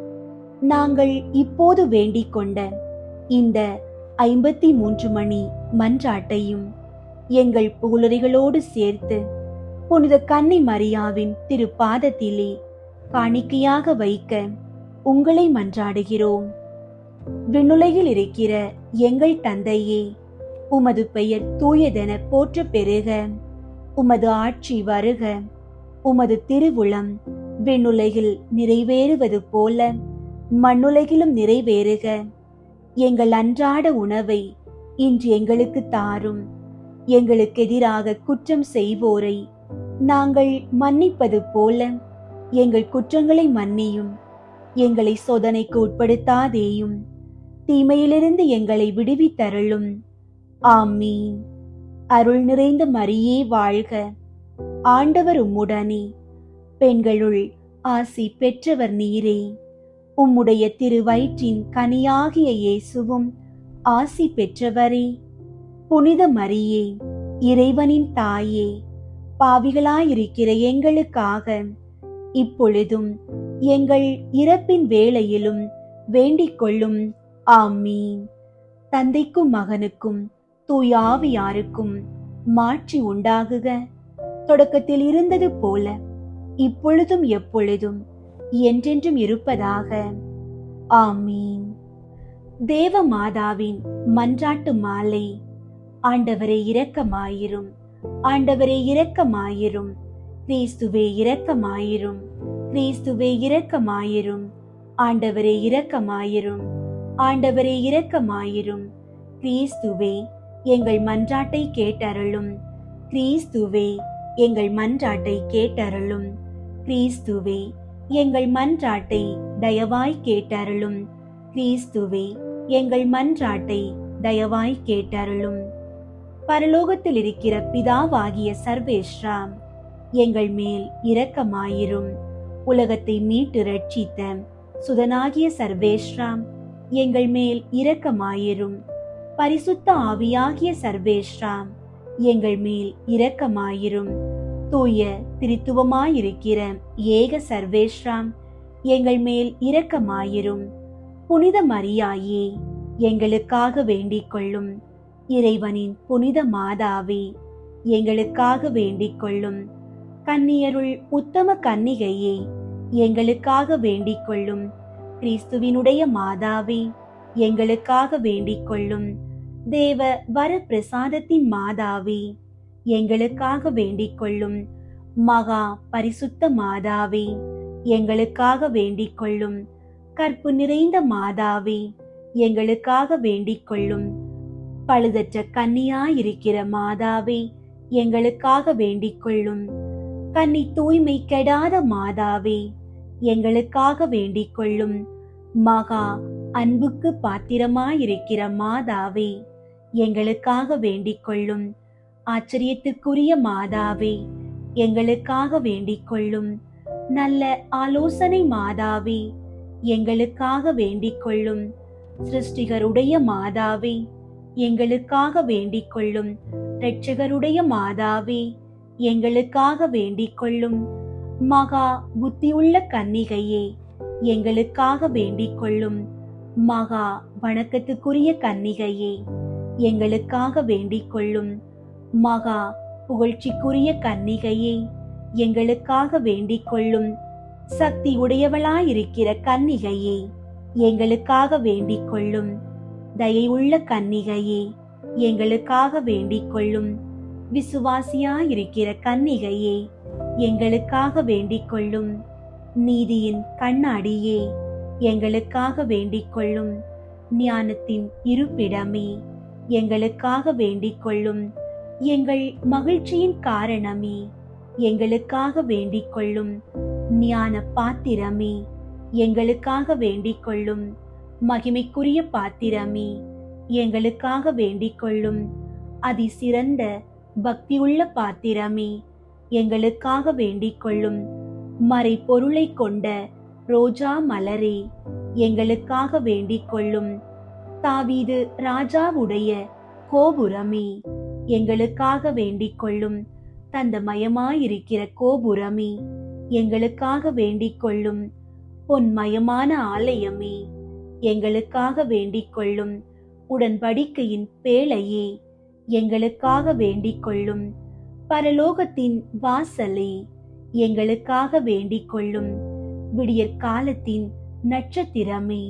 நாங்கள் இப்போது வேண்டிக் கொண்ட இந்த 53 மணி மன்றாட்டையும் எங்கள் புகழுரைகளோடு சேர்த்து புனித கன்னி மரியாவின் திருப்பாதத்திலே காணிக்கையாக வைக்க உங்களை மன்றாடுகிறோம். விண்ணுலகில் இருக்கிற எங்கள் தந்தையே, உமது பெயர் தூயதென போற்ற பெறுக. உமது ஆட்சி வருக. உமது திருவுளம் விண்ணுலகில் நிறைவேறுவது போல மண்ணுலகிலும் நிறைவேறுக. எங்கள் அன்றாட உணவை இன்று எங்களுக்கு தாரும். எங்களுக்கு எதிராக குற்றம் செய்வோரை நாங்கள் மன்னிப்பது போல எங்கள் குற்றங்களை மன்னியும். எங்களை சோதனைக்கு உட்படுத்தாதேயும், தீமையிலிருந்து எங்களை விடுவித்தருளும். ஆமீன். அருள் நிறைந்த மரியே வாழ்க. ஆண்டவர் உம்முடனே, பெண்களுள் ஆசி பெற்றவர் நீரே. உம்முடைய திருவயிற்றின் கனியாகிய இயேசுவும் ஆசி பெற்றவரே. புனித மரியே, இறைவனின் தாயே, பாவிகளாயிருக்கிற எங்களுக்காக இப்பொழுதும் எங்கள் இறப்பின் வேளையிலும் வேண்டிக் கொள்ளும். ஆமீன். தந்தைக்கும் மகனுக்கும் தூய ஆவியாருக்கும் மாட்சி உண்டாகுக. தொடக்கத்தில் இருந்தது போல இப்பொழுதும் எப்பொழுதும் என்றென்றும் இருப்பதாக. ஆமீன். தேவ மாதாவின் மன்றாட்டு மாலை. ஆண்டவரே இரக்கமாயிரும், ஆண்டவரே இரக்கமாயிரும், கிறிஸ்துவே இரக்கமாயிரும், கிறிஸ்துவே இரக்கமாயிரும், ஆண்டவரே இரக்கமாயிரும், ஆண்டவரே இரக்கமாயிரும், கிறிஸ்துவே எங்கள் மன்றாட்டை கேட்டருளும், கிறிஸ்துவே எங்கள் மன்றாட்டை கேட்டருளும், கிறிஸ்துவே எங்கள் மன்றாட்டை தயவாய் கேட்டருளும், கிறிஸ்துவே எங்கள் மன்றாட்டை தயவாய் கேட்டருளும். பரலோகத்தில் இருக்கிற பிதாவாகிய சர்வேஸ்வரா, எங்கள் மேல் இரக்கமாயிரும். உலகத்தை மீட்டு ரட்சித்த சுதனாகிய சர்வேஸ்வரா, எங்கள் மேல் இரக்கமாயிரும். பரிசுத்த ஆவியாகிய சர்வேஸ்வரா, எங்கள் மேல் இரக்கமாயிரும். தூய திரித்துவமாயிருக்கிற ஏக சர்வேஸ்வரா, எங்கள் மேல் இரக்கமாயிரும். புனித மரியாயே, எங்களுக்காக வேண்டிக் கொள்ளும். இறைவனின் புனித மாதாவே, எங்களுக்காக வேண்டிக் கொள்ளும். கன்னியருள் உத்தம கன்னிகையே, எங்களுக்காக வேண்டிக் கொள்ளும். கிறிஸ்துவினுடைய மாதாவே, எங்களுக்காக வேண்டிக் கொள்ளும். தேவ வர பிரசாதத்தின் மாதாவே, எங்களுக்காக வேண்டிக் கொள்ளும். மகா பரிசுத்த மாதாவே, எங்களுக்காக வேண்டிக் கொள்ளும். கற்பு நிறைந்த மாதாவே, எங்களுக்காக வேண்டிக் கொள்ளும். பழுதற்ற கன்னியாயிருக்கிற மாதாவே, எங்களுக்காக வேண்டிக் கொள்ளும். கன்னி தூய்மை கெடாத மாதாவே, எங்களுக்காக வேண்டிக் கொள்ளும். மகா அன்புக்கு பாத்திரமாயிருக்கிற மாதாவே, எங்களுக்காக வேண்டிக் கொள்ளும். ஆச்சரியத்துக்குரிய மாதாவே, எங்களுக்காக வேண்டிக் கொள்ளும். நல்ல ஆலோசனை மாதாவே, எங்களுக்காக வேண்டிக் கொள்ளும். சிருஷ்டிகருடைய மாதாவே, எங்களுக்காக வேண்டிக் கொள்ளும். இரட்சகருடைய மாதாவே, எங்களுக்காக வேண்டிக் கொள்ளும். மகா புத்தியுள்ள கன்னிகையே, எங்களுக்காக வேண்டிக் கொள்ளும். மகா வணக்கத்துக்குரிய கன்னிகையே, எங்களுக்காக வேண்டிக் கொள்ளும். மகா புகழ்ச்சிக்குரிய கன்னிகையே, எங்களுக்காக வேண்டிக் கொள்ளும். சக்தி உடையவளாயிருக்கிற கன்னிகையே, எங்களுக்காக வேண்டிக் கொள்ளும். தயையுள்ள கன்னிகையே, எங்களுக்காக வேண்டிக் கொள்ளும். விசுவாசியாயிருக்கிற கன்னிகையே, எங்களுக்காக வேண்டிக் கொள்ளும். நீதியின் கண்ணாடியே, எங்களுக்காக வேண்டிக் கொள்ளும். ஞானத்தின் இருப்பிடமே, எங்களுக்காக வேண்டிக் கொள்ளும். எங்கள் மகிழ்ச்சியின் காரணமே, எங்களுக்காக வேண்டிக் கொள்ளும். ஞான பாத்திரமே, எங்களுக்காக வேண்டிக் கொள்ளும். மகிமைக்குரிய பாத்திரமே, எங்களுக்காக வேண்டிக் கொள்ளும். அதிசிறந்த பக்தியுள்ள பாத்திரமே, எங்களுக்காக வேண்டிக் கொள்ளும். மறை பொருளை கொண்ட ரோஜா மலரே, எங்களுக்காக வேண்டிக் கொள்ளும். தாவீது ராஜாவுடைய கோபுரமே, எங்களுக்காக வேண்டிக் கொள்ளும். தந்தமயமாயிருக்கிற கோபுரமே, எங்களுக்காக வேண்டிக் கொள்ளும். பொன்மயமான ஆலயமே, எங்களுக்காக வேண்டிக் கொள்ளும். உடன்படிக்கையின் பேழையே, எங்களுக்காக வேண்டிக் கொள்ளும். பரலோகத்தின் வாசலே, எங்களுக்காக வேண்டிக் கொள்ளும். விடியற்காலத்தின் நட்சத்திரமே,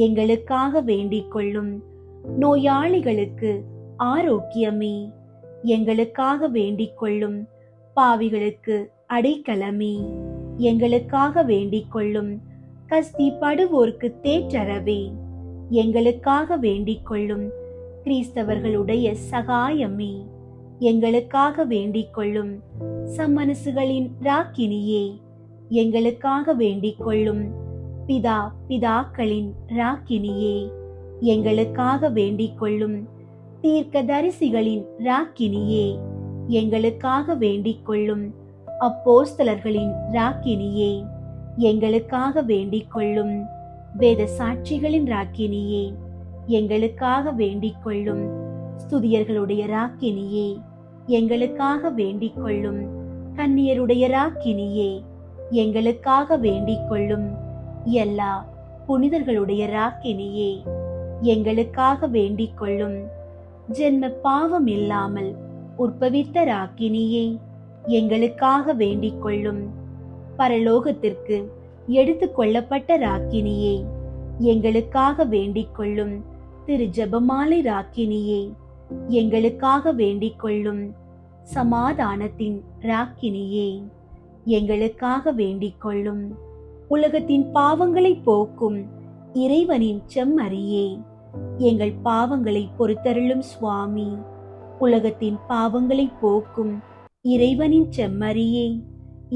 எங்களுக்காக வேண்டிக் கொள்ளும். நோயாளிகளுக்கு ஆரோக்கியமே, எங்களுக்காக வேண்டிக் கொள்ளும். பாவிகளுக்கு அடைக்கலமே, எங்களுக்காக வேண்டிக் கொள்ளும். கஸ்தி படுவோர்க்கு தேற்றரவே, எங்களுக்காக வேண்டிக் கொள்ளும். கிறிஸ்தவர்களுடைய சகாயமே, எங்களுக்காக வேண்டிக் கொள்ளும். சம்மனசுகளின் ராக்கினியே, எங்களுக்காக வேண்டிக் கொள்ளும். பிதாக்களின் ராக்கினியே, எங்களுக்காக வேண்டிக் கொள்ளும். தீர்க்கதரிசிகளின் ராக்கினியே, எங்களுக்காக வேண்டிக் கொள்ளும். அப்போஸ்தலர்களின் ராக்கினியே, எங்களுக்காக வேண்டிக் கொள்ளும். வேத சாட்சிகளின் ராக்கினியே, எங்களுக்காக வேண்டிக் கொள்ளும். ஸ்துதியர்களுடைய ராக்கினியே, எங்களுக்காக வேண்டிக் கொள்ளும். கன்னியருடைய ராக்கினியே, எங்களுக்காக வேண்டிக் கொள்ளும். எல்லா புனிதர்களுடைய ராக்கினியே, எங்களுக்காக வேண்டிக் கொள்ளும். ஜென்ம பாவம் இல்லாமல் உற்பவித்த ராக்கினியே, எங்களுக்காக வேண்டிக் கொள்ளும். பரலோகத்திற்கு எடுத்து கொள்ளப்பட்ட ராக்கினியே, எங்களுக்காக வேண்டிக் கொள்ளும். திரு ஜெபமாலை ராக்கினியே, எங்களுக்காக வேண்டிக் கொள்ளும். சமாதானத்தின் ராக்கினியே, எங்களுக்காக வேண்டிக் கொள்ளும். உலகத்தின் பாவங்களை போக்கும் இறைவனின் செம்மறியே, எங்கள் பாவங்களை பொறுத்தருளும் சுவாமி. உலகத்தின் பாவங்களை போக்கும் இறைவனின் செம்மறியே,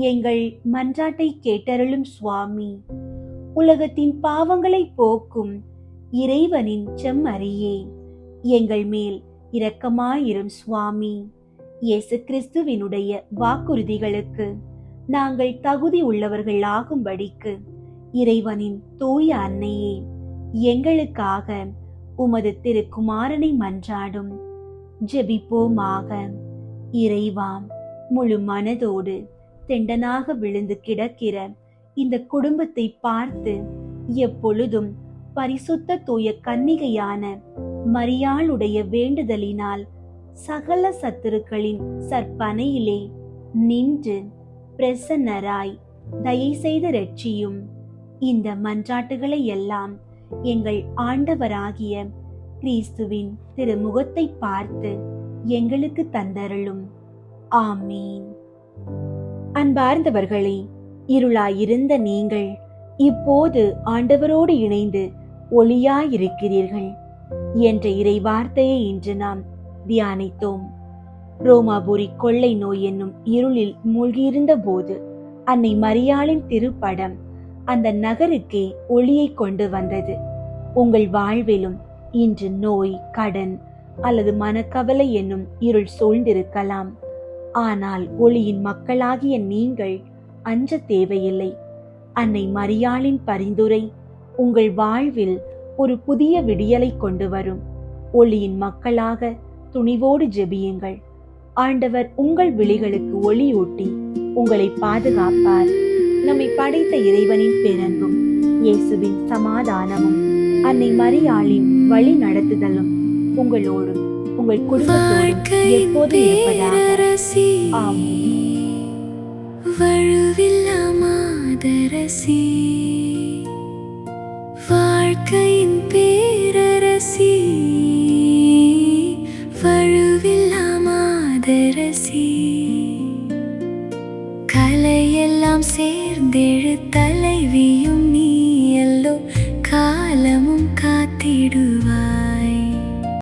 எங்கள் மன்றாட்டை கேட்டருளும் சுவாமி. உலகத்தின் பாவங்களை போக்கும் இறைவனின் செம்மறியே, எங்கள் மேல் இரக்கமாயிரும் சுவாமி. இயேசு கிறிஸ்துவினுடைய வாக்குறுதிகளுக்கு நாங்கள் தகுதி உள்ளவர்கள் ஆகும்படிக்கு இறைவனின் தூய அன்னையே, எங்களுக்காக உமது திருக்குமாரனை மன்றாடும். ஜெபிப்போமாக. இறைவா, முழு மனதோடு தெண்டனாக விழுந்து கிடக்கிற இந்த குடும்பத்தை பார்த்து எப்பொழுதும் பரிசுத்த தூய கன்னிகையான மரியாளுடைய வேண்டுதலினால் சகல சத்துருக்களின் சற்பனையிலே நின்று பிரசன்னராய் தயை செய்து ரட்சியும். இந்த மன்றாட்டுகளை எல்லாம் எங்கள் ஆண்டவராகிய கிறிஸ்துவின் திருமுகத்தை பார்த்து எங்களுக்கு தந்தருளும். ஆமீன். அன்பார்ந்தவர்களே, இருளாயிருந்த நீங்கள் இப்போது ஆண்டவரோடு இணைந்து ஒளியாயிருக்கிறீர்கள் என்ற இறைவார்த்தையை இன்று நாம் தியானித்தோம். ரோமாபுரி கொள்ளை நோய் என்னும் இருளில் மூழ்கியிருந்த போது அன்னை மரியாளின் திருப்படம் அந்த நகருக்கே ஒளியை கொண்டு வந்தது. உங்கள் வாழ்விலும் இன்று நோய், கடன் அல்லது மனக்கவலை என்னும் இருள் சூழ்ந்திருக்கலாம். ஆனால் ஒளியின் மக்களாகிய நீங்கள் அஞ்ச தேவையில்லை. அன்னை மரியாளின் பரிந்துரை உங்கள் வாழ்வில் ஒரு புதிய விடியலை கொண்டு வரும். ஒளியின் மக்களாக துணிவோடு ஜெபியுங்கள். ஆண்டவர் உங்கள் விழிகளுக்கு ஒளியூட்டி உங்களை பாதுகாப்பார். நம்மை படைத்த இறைவனின் பேரன்பும் இயேசுவின் சமாதானமும் அன்னை மரியாளின் வழி நடத்துதலும் உங்களோடும் உங்கள் குடும்பத்தோடும் எப்போது இருப்பதாக. ஆமென்.
வழுவில்லா மாதரசி, வாழ்க்கையின் பேரரசி, வழுவில்லா மாதரசி, கலையெல்லாம் சேர்ந்தெழுத்த